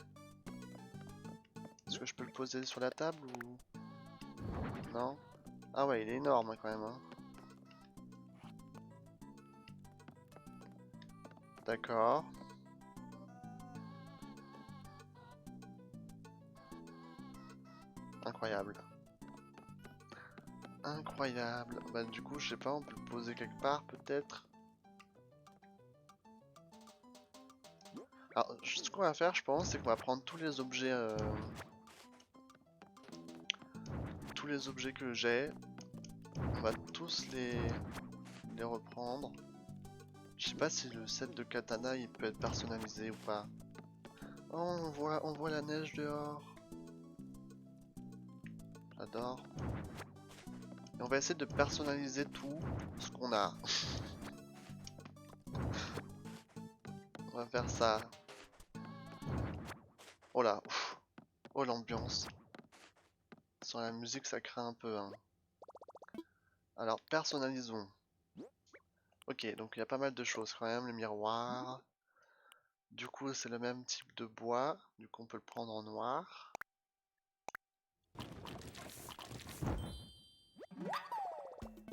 Est-ce que je peux le poser sur la table ou... Non? Ah ouais, il est énorme hein, quand même. Hein. D'accord. Incroyable. Incroyable. Bah du coup, je sais pas, on peut le poser quelque part peut-être. Alors, ce qu'on va faire, je pense, c'est qu'on va prendre tous les objets... Tous les objets que j'ai. On va tous les reprendre. Je sais pas si le set de katana, il peut être personnalisé ou pas. Oh, on voit la neige dehors. J'adore. Et on va essayer de personnaliser tout ce qu'on a. On va faire ça. Oh là, ouf. Oh l'ambiance. Sur la musique, ça craint un peu. Hein. Alors, personnalisons. Ok, donc il y a pas mal de choses quand même. Le miroir. Du coup, c'est le même type de bois. Du coup, on peut le prendre en noir.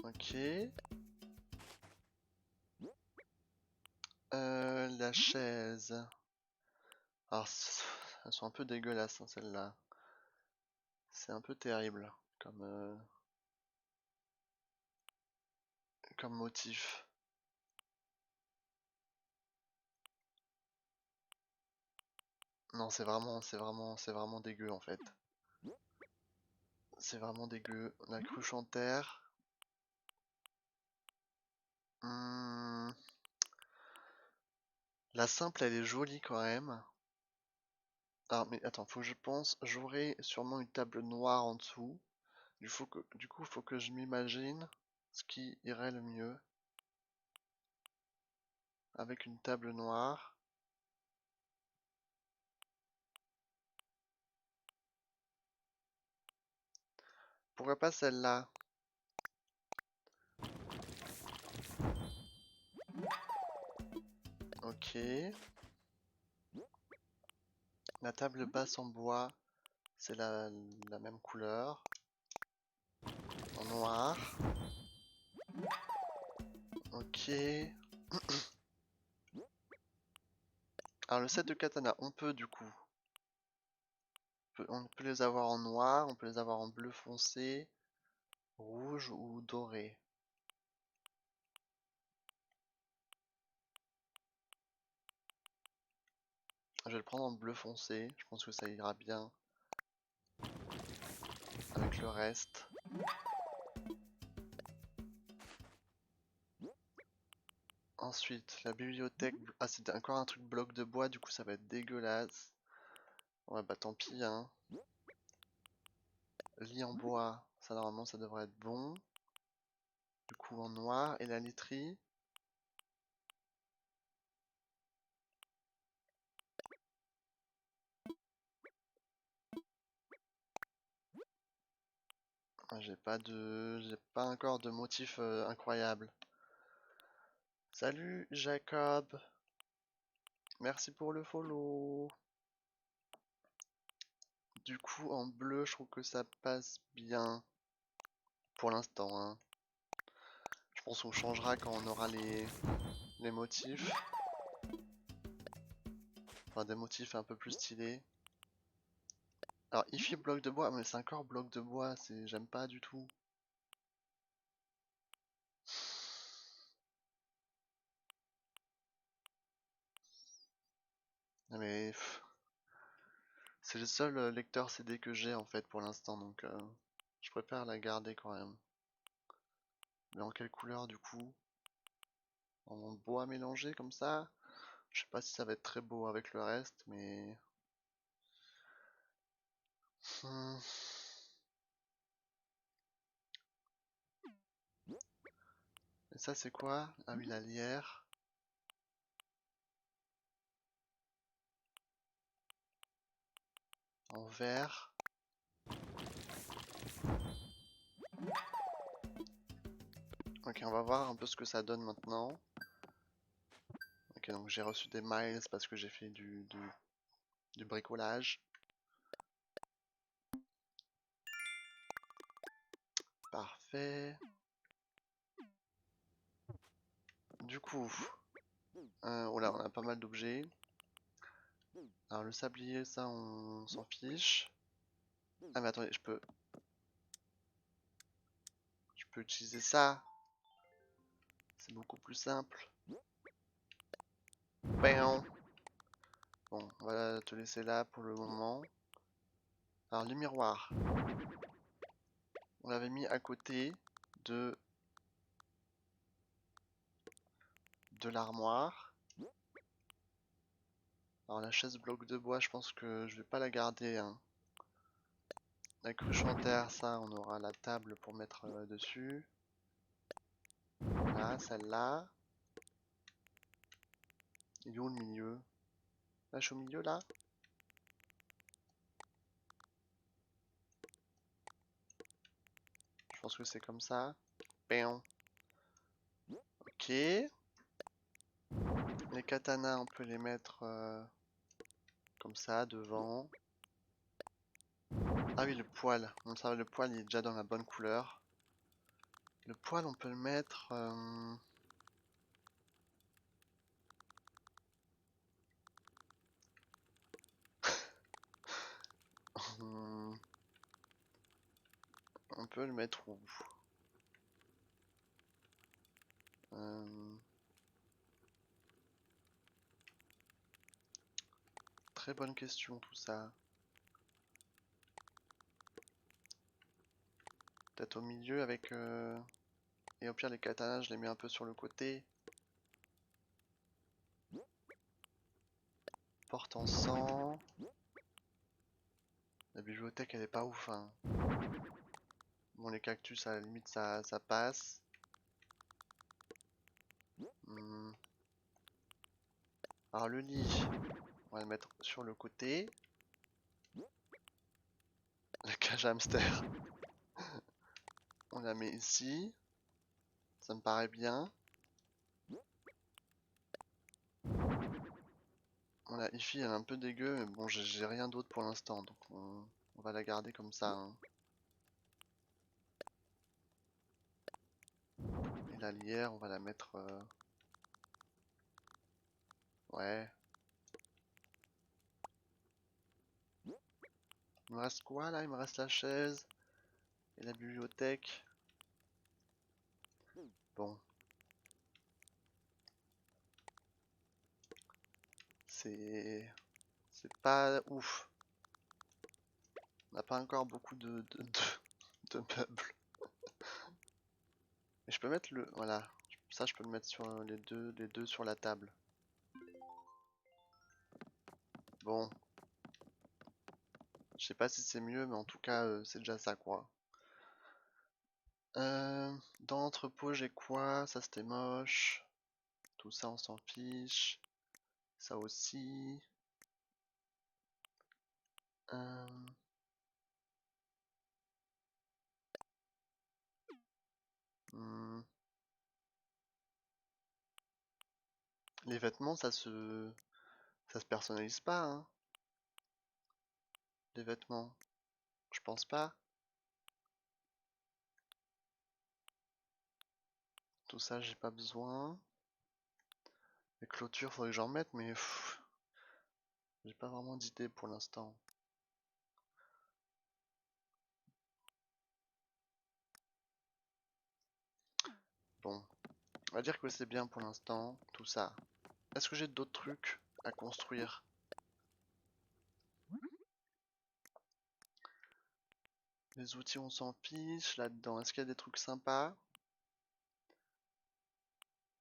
Ok. La chaise. Alors, elles sont un peu dégueulasses, hein, celles-là. C'est un peu terrible comme motif. Non, c'est vraiment dégueu en fait. C'est vraiment dégueu. La cruche en terre. Hmm, La simple, elle est jolie quand même. Ah, mais attends, faut que je pense. J'aurai sûrement une table noire en dessous. Du coup, faut que je m'imagine ce qui irait le mieux avec une table noire. Pourquoi pas celle-là? Ok. La table basse en bois, c'est la même couleur. En noir. Ok. Alors le set de katana, on peut du coup. On peut les avoir en noir, on peut les avoir en bleu foncé, rouge ou doré. Je vais le prendre en bleu foncé, je pense que ça ira bien avec le reste. Ensuite, la bibliothèque. Ah, c'était encore un truc bloc de bois, du coup ça va être dégueulasse. Ouais, bah tant pis, hein. Lit en bois, ça normalement ça devrait être bon. Du coup en noir, et la literie. J'ai pas encore de motif incroyable. Salut Jacob, merci pour le follow. Du coup en bleu, je trouve que ça passe bien pour l'instant, hein. Je pense qu'on changera quand on aura les motifs. Enfin des motifs un peu plus stylés. Alors Ify bloc de bois, mais c'est encore bloc de bois, j'aime pas du tout. Mais c'est le seul lecteur CD que j'ai en fait pour l'instant, donc je préfère la garder quand même. Mais en quelle couleur du coup? En bois mélangé comme ça? Je sais pas si ça va être très beau avec le reste, mais... Hmm. Et ça c'est quoi? Ah oui, la lierre. En vert. Ok, on va voir un peu ce que ça donne maintenant. Ok, donc j'ai reçu des miles parce que j'ai fait du bricolage. Parfait. Du coup, oh là, on a pas mal d'objets. Alors le sablier, ça on s'en fiche. Ah mais attendez, je peux utiliser ça. C'est beaucoup plus simple. Bam. Bon, on va te laisser là pour le moment. Alors les miroirs, on l'avait mis à côté de l'armoire. Alors la chaise bloc de bois, je pense que je vais pas la garder, hein. La cruche en terre, ça, on aura la table pour mettre dessus. Là, celle-là. Il est où le milieu? Là, je suis au milieu, là? Je pense que c'est comme ça. Bam. Ok. Les katanas, on peut les mettre comme ça, devant. Ah oui, le poil. Bon, ça va, le poil, il est déjà dans la bonne couleur. Le poil, on peut le mettre... on peut le mettre où? Euh, Très bonne question tout ça. Peut-être au milieu avec... Et au pire les katanas je les mets un peu sur le côté. Porte en sang. La bibliothèque elle est pas ouf, hein. Bon les cactus à la limite ça passe. Hmm. Alors le lit, on va le mettre sur le côté. La cage à hamster, on la met ici. Ça me paraît bien. Voilà, Ify elle est un peu dégueu, mais bon, j'ai rien d'autre pour l'instant, donc on va la garder comme ça, hein. Et la lierre, on va la mettre... Ouais. Il me reste quoi là? Il me reste la chaise et la bibliothèque. Bon. C'est... C'est pas ouf. On n'a pas encore beaucoup de meubles. Et je peux mettre le... Voilà. Ça, je peux le mettre sur les deux sur la table. Bon. Je sais pas si c'est mieux, mais en tout cas, c'est déjà ça, quoi. Dans l'entrepôt, j'ai quoi? Ça, c'était moche. Tout ça, on s'en fiche. Ça aussi. Euh, hmm. Les vêtements, ça se personnalise pas, hein, les vêtements. Je pense pas. Tout ça, j'ai pas besoin. Les clôtures, faudrait que j'en mette, mais j'ai pas vraiment d'idée pour l'instant. Bon, on va dire que c'est bien pour l'instant, tout ça. Est-ce que j'ai d'autres trucs à construire? Les outils, on s'en fiche là-dedans. Est-ce qu'il y a des trucs sympas?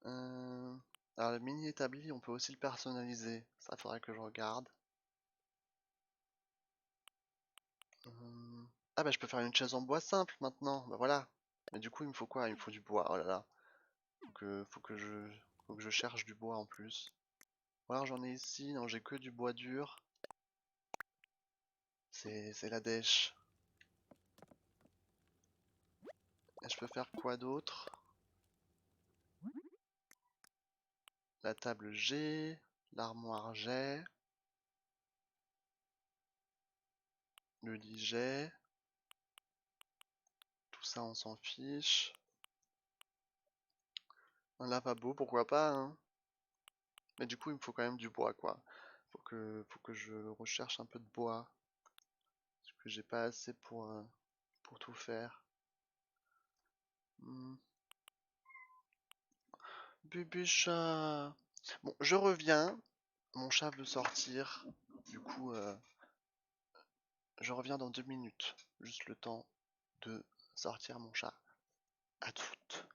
Euh, Alors, le mini établi, on peut aussi le personnaliser. Ça, faudrait que je regarde. Ah bah, je peux faire une chaise en bois simple maintenant. Bah voilà. Mais du coup, il me faut quoi? Il me faut du bois. Oh là là. Faut que je cherche du bois en plus. Ou alors j'en ai ici. Non, j'ai que du bois dur. C'est la dèche. Et je peux faire quoi d'autre? La table G, l'armoire G, le lit G, tout ça on s'en fiche. Un lavabo, pourquoi pas, hein. Mais du coup il me faut quand même du bois quoi. Faut que je recherche un peu de bois. Parce que j'ai pas assez pour tout faire. Hmm. Bébé chat. Bon, je reviens. Mon chat veut sortir. Du coup, je reviens dans 2 minutes. Juste le temps de sortir mon chat. À toutes.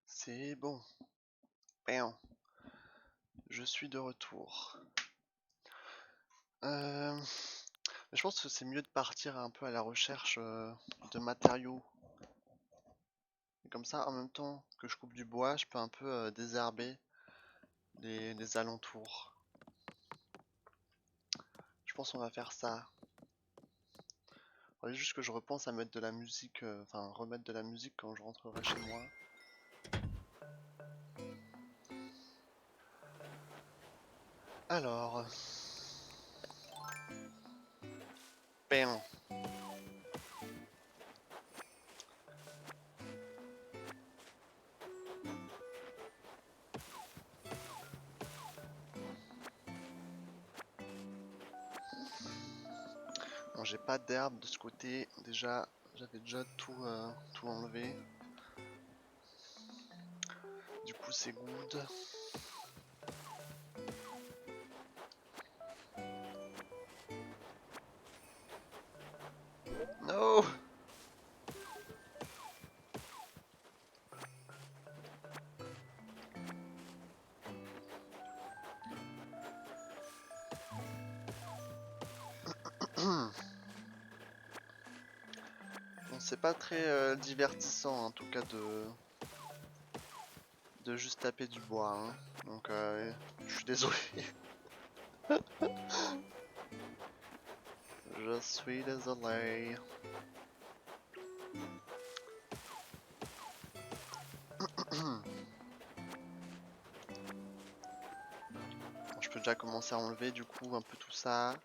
C'est bon. Bien. Je suis de retour. Euh, je pense que c'est mieux de partir un peu à la recherche de matériaux. Et comme ça, en même temps que je coupe du bois, je peux un peu désherber les alentours. Je pense qu'on va faire ça. Il faudrait juste que je repense à mettre de la musique, enfin remettre de la musique quand je rentrerai chez moi. Alors... Bam. Bon, j'ai pas d'herbe de ce côté. Déjà, j'avais déjà tout enlevé. Du coup, c'est good. No! Bon, c'est pas très divertissant en tout cas de juste taper du bois. Hein. Donc, je suis désolé. Je suis désolé. Bon, je peux déjà commencer à enlever du coup un peu tout ça.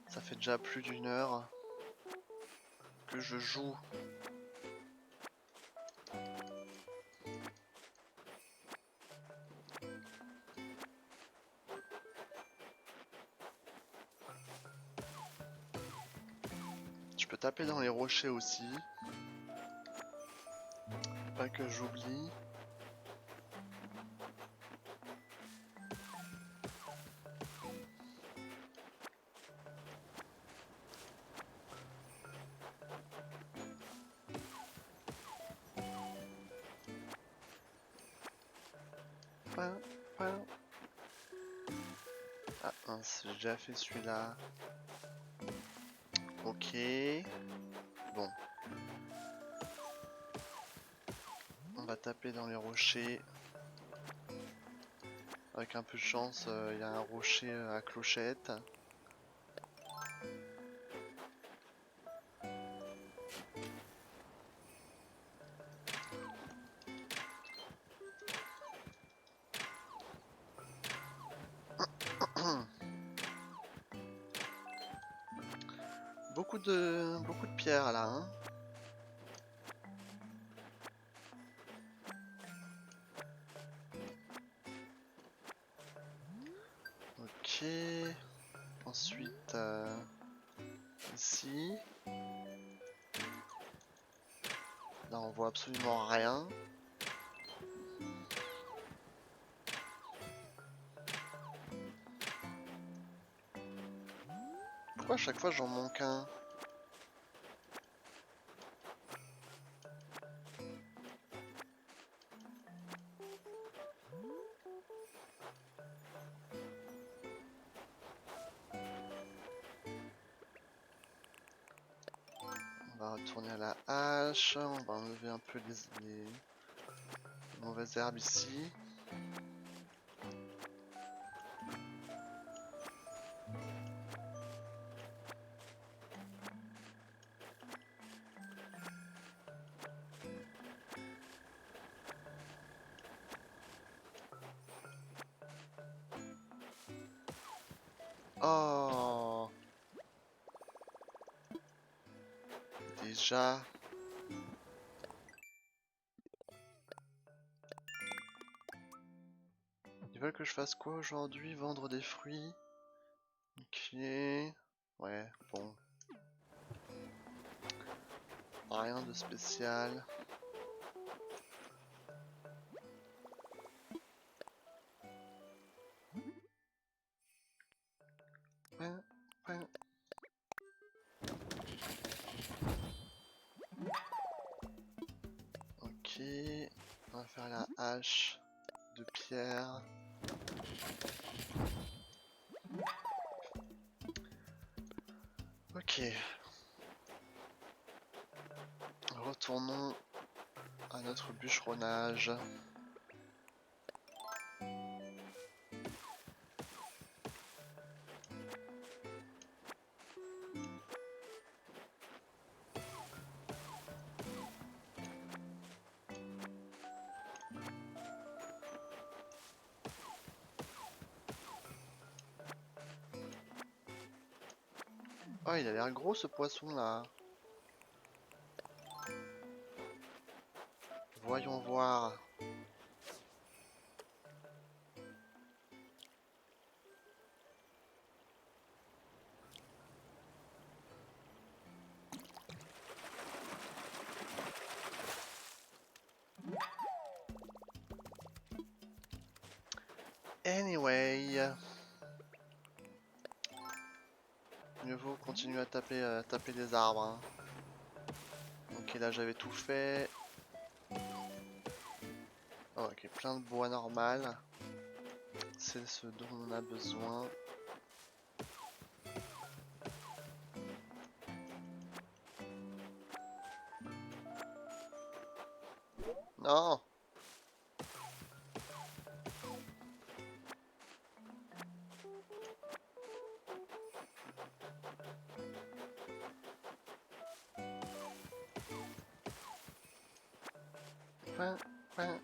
Ça fait déjà plus d'une heure que je joue. Je peux taper dans les rochers aussi. Pas que j'oublie. Ah mince, j'ai déjà fait celui-là. Ok. Bon. On va taper dans les rochers. Avec un peu de chance, il y a un rocher à clochette. Beaucoup de pierres là, hein. Ok. Ensuite, ici. Là, on voit absolument rien. Pourquoi à chaque fois j'en manque un? On va retourner à la hache. On va enlever un peu les mauvaises herbes ici. Oh! Déjà. Ils veulent que je fasse quoi aujourd'hui? Vendre des fruits? Ok. Ouais, bon. Rien de spécial. Ok. On va faire la hache de pierre. Ok. Retournons à notre bûcheronnage. Oh, il a l'air gros ce poisson là. Voyons voir. Anyway, mieux vaut continuer à taper des arbres. Hein. Ok, là j'avais tout fait. Oh, ok, plein de bois normal. C'est ce dont on a besoin. Non! Point, point.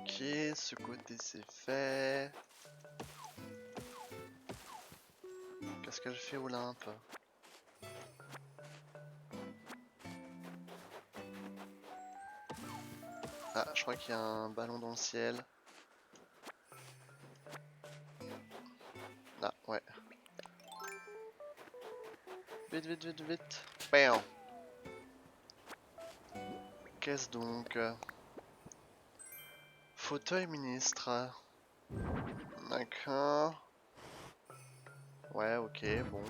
Ok, ce côté c'est fait. Qu'est-ce qu'elle fait Olympe? Ah, je crois qu'il y a un ballon dans le ciel. Ah, ouais. Vite, vite, vite, vite. Bam. Qu'est-ce donc? Fauteuil ministre. D'accord. Ouais, ok, bon.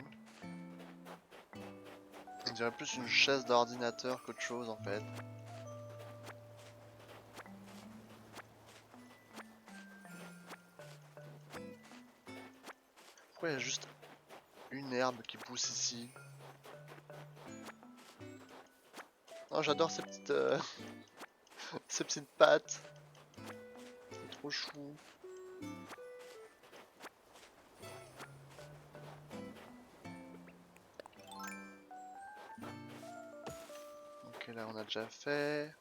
On dirait plus une chaise d'ordinateur qu'autre chose en fait. Pourquoi il y a juste une herbe qui pousse ici? Oh, j'adore ces petites, ces petites pattes. C'est trop chou. Ok, là on a déjà fait.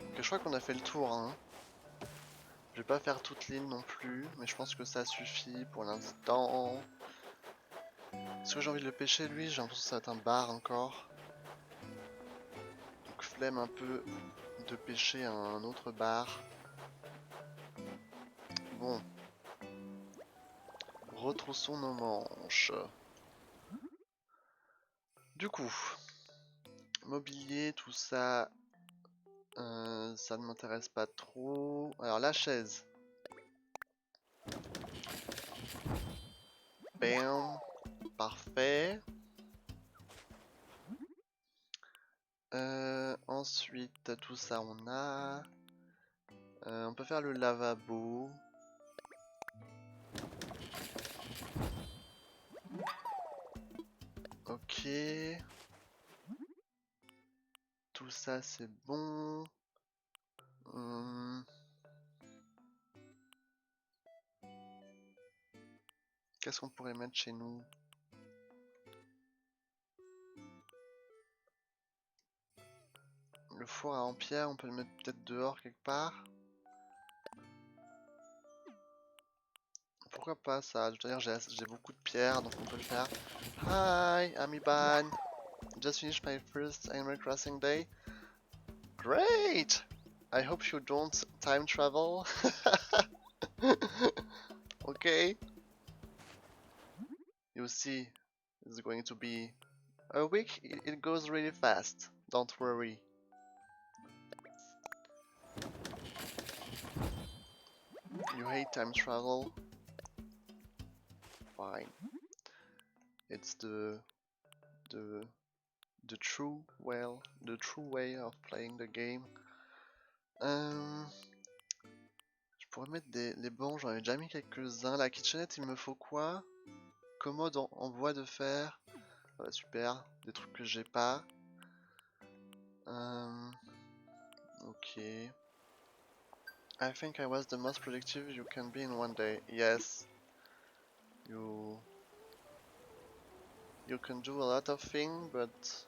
Ok, je crois qu'on a fait le tour, hein. Je vais pas faire toute l'île non plus, mais je pense que ça suffit pour l'instant. Est-ce que j'ai envie de le pêcher lui? J'ai l'impression que ça va être un bar encore. Donc flemme un peu de pêcher un autre bar. Bon. Retroussons nos manches. Du coup, mobilier, tout ça, ça ne m'intéresse pas trop. Alors la chaise. Bam. Parfait. Ensuite, tout ça on a. On peut faire le lavabo. Ok. Tout ça c'est bon. Hum, Qu'est-ce qu'on pourrait mettre chez nous? Le four à pierre, on peut le mettre peut-être dehors quelque part. Pourquoi pas ça? Je veux dire, j'ai beaucoup de pierres, donc on peut le faire. Hi, I'm Iban. Just finished my first Animal Crossing day. Great! I hope you don't time travel. Okay. You see, it's going to be a week. It goes really fast. Don't worry. You hate time travel? Fine. It's the true way of playing the game. Je pourrais mettre les bancs, j'en ai déjà mis quelques-uns. La kitchenette, il me faut quoi? Commode en bois de fer. Ouais, super, des trucs que j'ai pas. Ok. I think I was the most productive you can be in one day. Yes. You can do a lot of things, but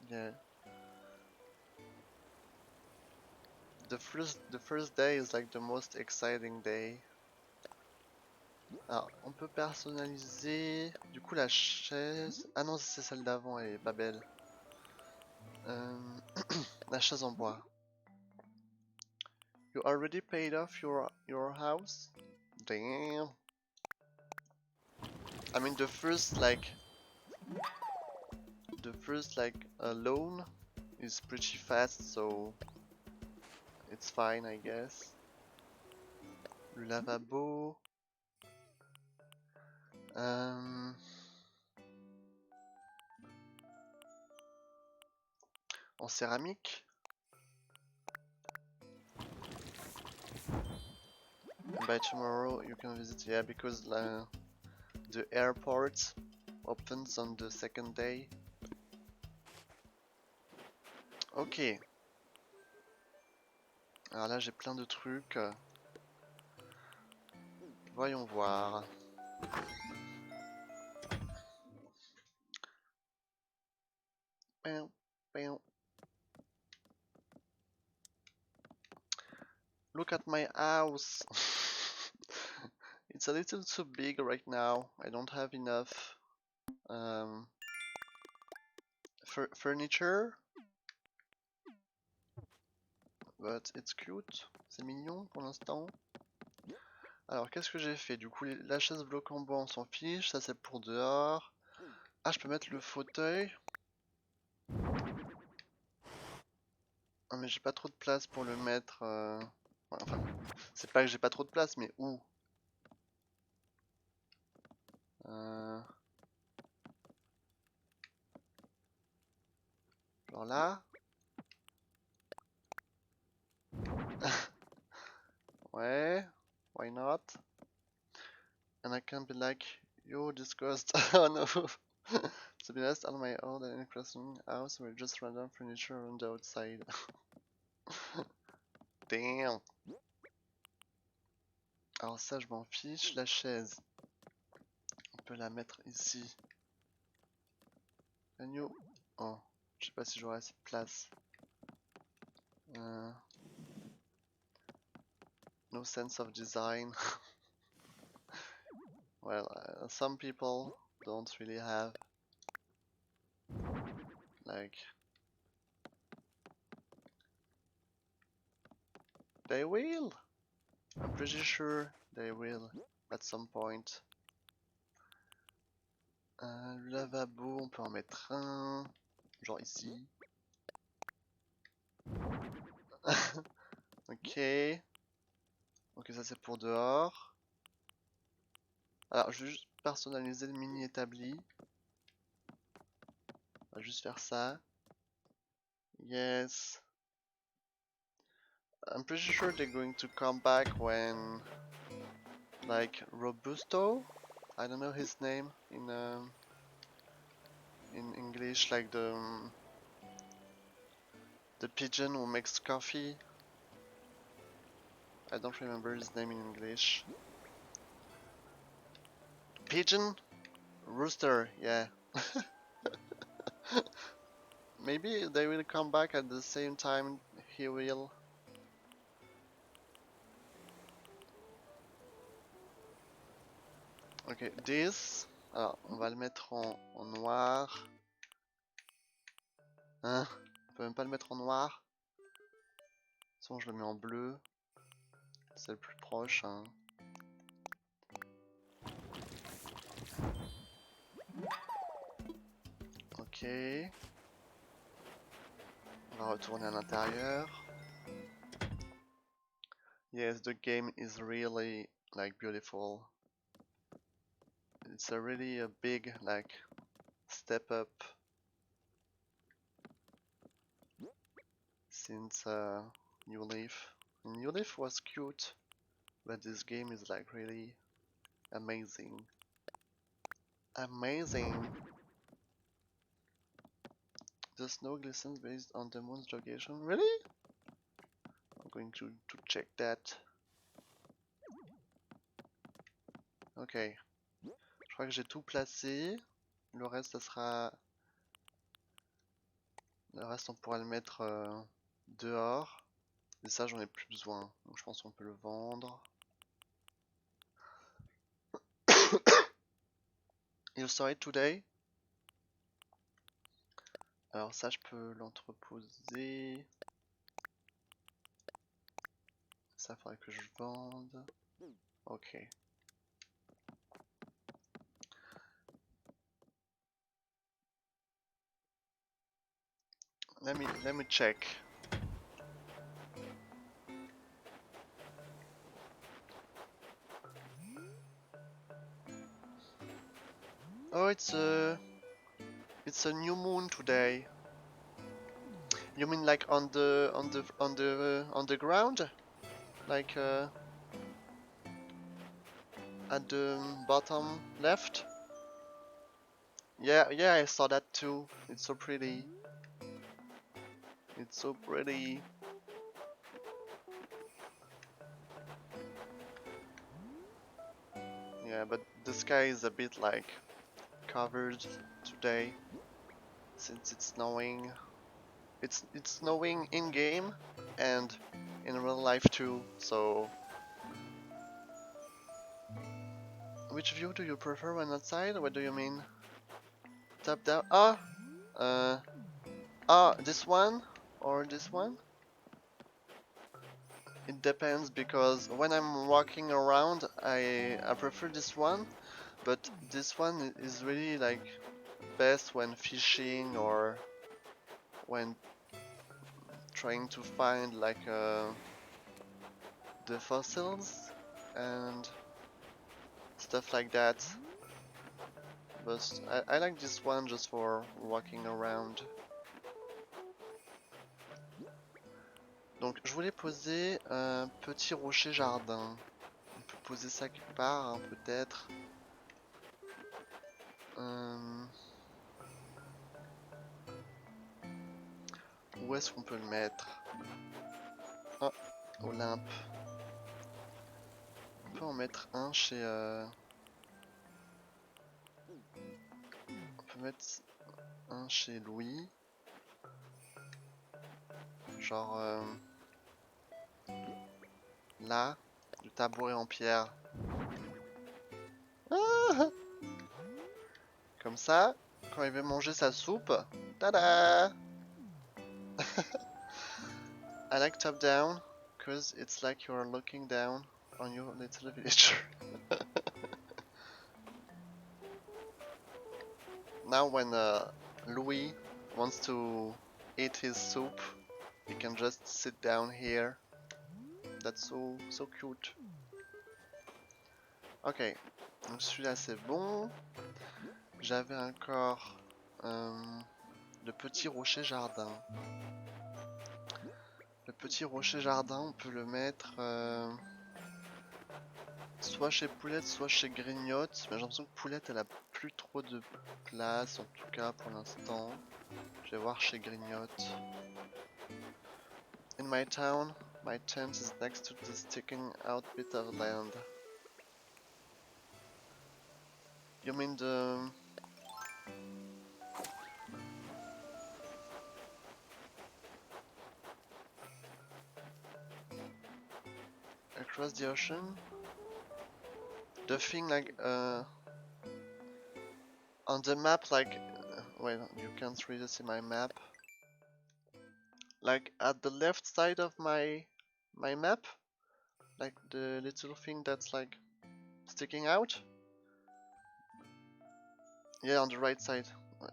yeah. The first day is like the most exciting day. Alors, on peut personnaliser. Du coup, la chaise. Ah non, c'est celle d'avant, elle est pas belle. La chaise en bois. You already paid off your house? Damn. I mean, the first loan is pretty fast, so it's fine, I guess. Le lavabo. En céramique. And by tomorrow you can visit, yeah, because the airport opens on the second day. Ok. Alors là j'ai plein de trucs. Voyons voir. Look at my house. It's a little too big right now. I don't have enough furniture. But it's cute. C'est mignon pour l'instant. Alors qu'est-ce que j'ai fait? Du coup la chaise bloc en bois on s'en fiche. Ça c'est pour dehors. Ah, je peux mettre le fauteuil. Ah, mais j'ai pas trop de place pour le mettre. Ouais, enfin, c'est pas que j'ai pas trop de place, mais où? Genre là? Ouais, why not? And I can't be like, you disgust. Oh no. To be honest, on my old and interesting house, we're just random furniture on the outside. Damn. Alors ça, je m'en fiche. La chaise, on peut la mettre ici. Agneau. Oh, je sais pas si j'aurai assez de place. No sense of design. Well, some people don't really have like they will. I'm pretty sure they will at some point. Le lavabo, on peut en mettre un, genre ici. Ok. Ok, ça c'est pour dehors. Alors, je vais juste personnaliser le mini établi. On va juste faire ça. Yes. I'm pretty sure they're going to come back when, like, Robusto? I don't know his name in English, like the pigeon who makes coffee. I don't remember his name in English. Pigeon? Rooster, yeah. Maybe they will come back at the same time he will. Ok, this. Alors, on va le mettre en noir. Hein? On peut même pas le mettre en noir. De toute façon, je le mets en bleu. C'est le plus proche. Hein. Ok. On va retourner à l'intérieur. Yes, the game is really like beautiful. It's a really a big like step up since New Leaf. New Leaf was cute, but this game is like really amazing. Amazing! The snow glistens based on the moon's location. Really? I'm going to check that. Ok. Je crois que j'ai tout placé. Le reste, ça sera... Le reste, on pourra le mettre dehors. Et ça, j'en ai plus besoin. Donc je pense qu'on peut le vendre. You saw it today? Alors ça, je peux l'entreposer. Ça, faudrait que je vende. Ok. Let me check. Oh, it's a new moon today. You mean like on the ground? Like at the bottom left? Yeah, I saw that too. It's so pretty. It's so pretty. Yeah, but the sky is a bit like covered today since it's snowing. It's snowing in game and in real life too. So, which view do you prefer when outside? What do you mean? Top down? This one or this one? It depends because when I'm walking around, I prefer this one, but this one is really like best when fishing or when trying to find like the fossils and stuff like that. But I like this one just for walking around. Donc je voulais poser un petit rocher jardin. On peut poser ça quelque part, hein, peut-être. Où est-ce qu'on peut le mettre? Ah, Olympe. On peut en mettre un chez... On peut mettre un chez Louis. Genre... là, du tabouret en pierre. Ah, comme ça, quand il veut manger sa soupe, tada! I like top down, cause it's like you're looking down on your little villager. Now when Louis wants to eat his soup, he can just sit down here. That's so cute. Ok, donc celui-là c'est bon. J'avais encore le petit rocher jardin. Le petit rocher jardin, on peut le mettre soit chez Poulette, soit chez Grignotte. Mais j'ai l'impression que Poulette, elle a plus trop de place, en tout cas pour l'instant. Je vais voir chez Grignotte. In my town, my tent is next to the sticking out bit of land. You mean the... across the ocean? The thing like on the map, like wait, you can't really see my map. Like at the left side of my map, like the little thing that's like sticking out. Yeah, on the right side.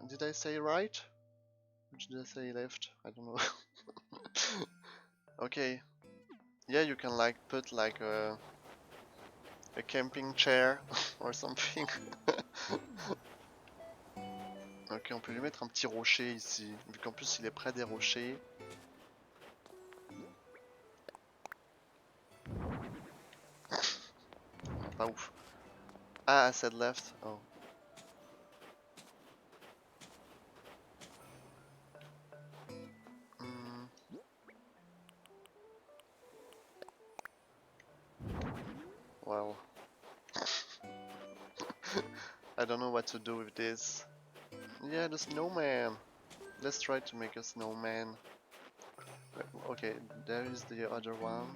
Did I say right? Or did I say left? I don't know. Okay. Yeah, you can like put like a camping chair or something. Ok, on peut lui mettre un petit rocher ici, vu qu'en plus il est près des rochers. Pas ouf. Ah, I said left. Oh. Hmm. Well. I don't know what to do with this. Yeah, the snowman. Let's try to make a snowman. Okay, there is the other one.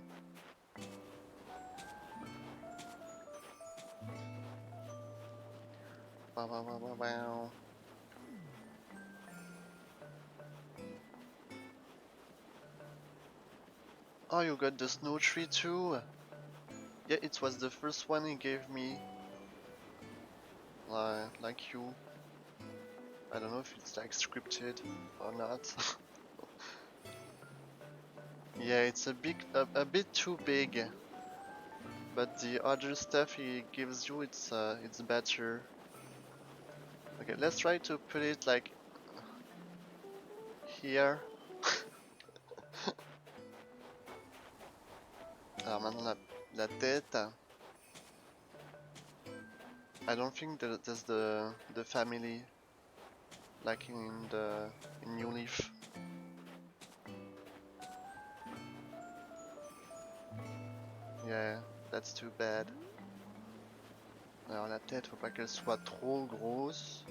Wow, wow, wow, wow, wow. Oh, you got the snow tree too? Yeah, it was the first one he gave me. Like you. I don't know if it's like scripted or not. Yeah, it's a bit too big. But the other stuff he gives you, it's better. Okay, let's try to put it like here. Alors maintenant la tête. I don't think there's the family like in New Leaf. Yeah, that's too bad. Alors la tête, faut pas qu'elle soit trop grosse.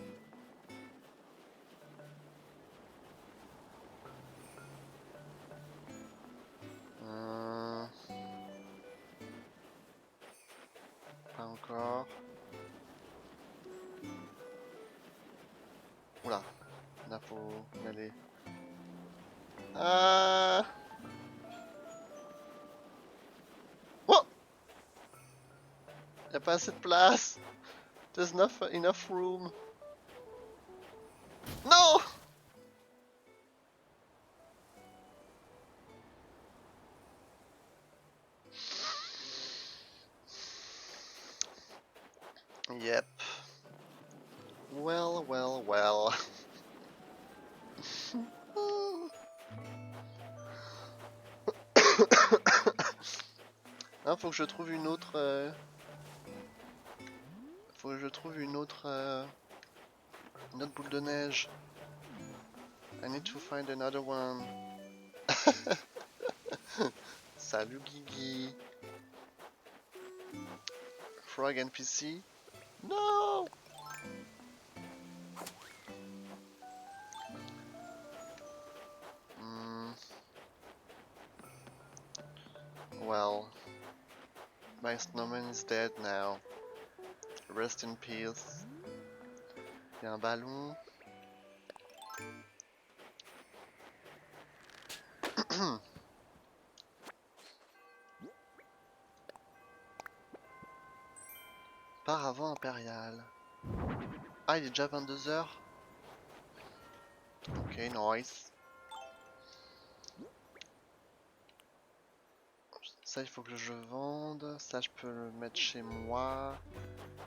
Pas encore. Oula, là faut y aller. Ah! Oh! Y'a pas assez de place! There's not enough room. No! Yep. Well, well, well. Hein, faut que je trouve une autre. Faut que je trouve une autre boule de neige. I need to find another one. Salut Guigui. Frog NPC. No! Well, my snowman is dead now. Rest in peace. Il y a un ballon. Paravent impérial. Ah, il est déjà 22h. Ok, nice. Ça, il faut que je vende. Ça, je peux le mettre chez moi.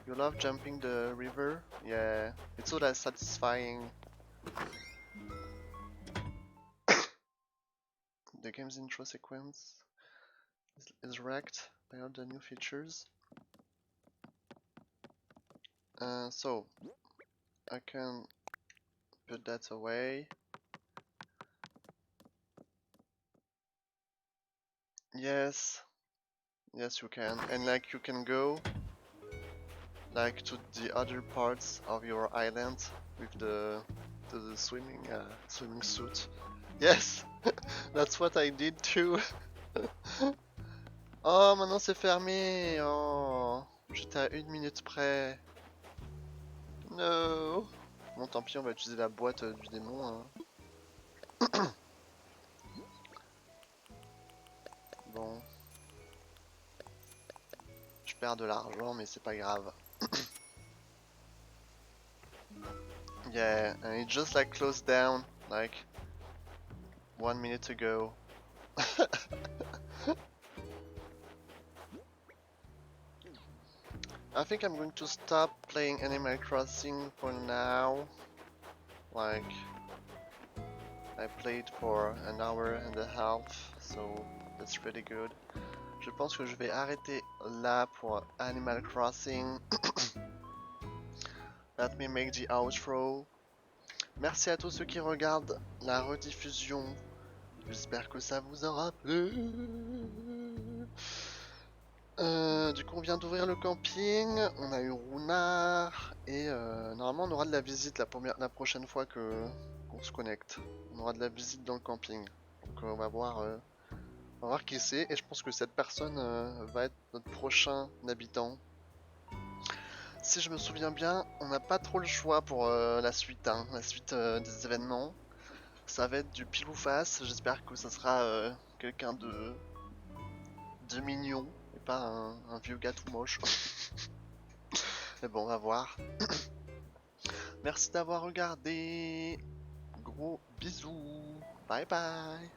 You love jumping the river? Yeah, it's so satisfying. The game's intro sequence is wrecked by all the new features. So, I can put that away. Yes, yes you can. And like you can go like to the other parts of your island with the swimming suit. Yes, that's what I did too. Oh, maintenant c'est fermé. Oh, j'étais à 1 minute près. No. Bon, tant pis, on va utiliser la boîte du démon. Hein. Bon. Je perds de l'argent, mais c'est pas grave. Yeah, and it just like closed down like 1 minute ago. I think I'm going to stop playing Animal Crossing for now. Like, I played for an hour and a half, so that's really good. Je pense que je vais arrêter là pour Animal Crossing. Let me make the outro. Merci à tous ceux qui regardent la rediffusion. J'espère que ça vous aura plu. Du coup, on vient d'ouvrir le camping. On a eu Runard. Et normalement, on aura de la visite la prochaine fois qu'on se connecte. On aura de la visite dans le camping. Donc, on va voir qui c'est. Et je pense que cette personne va être notre prochain habitant. Si je me souviens bien, on n'a pas trop le choix pour la suite, hein, la suite des événements. Ça va être du pile ou face. J'espère que ça sera quelqu'un de mignon et pas un vieux gars tout moche. Mais bon, on va voir. Merci d'avoir regardé. Gros bisous. Bye bye.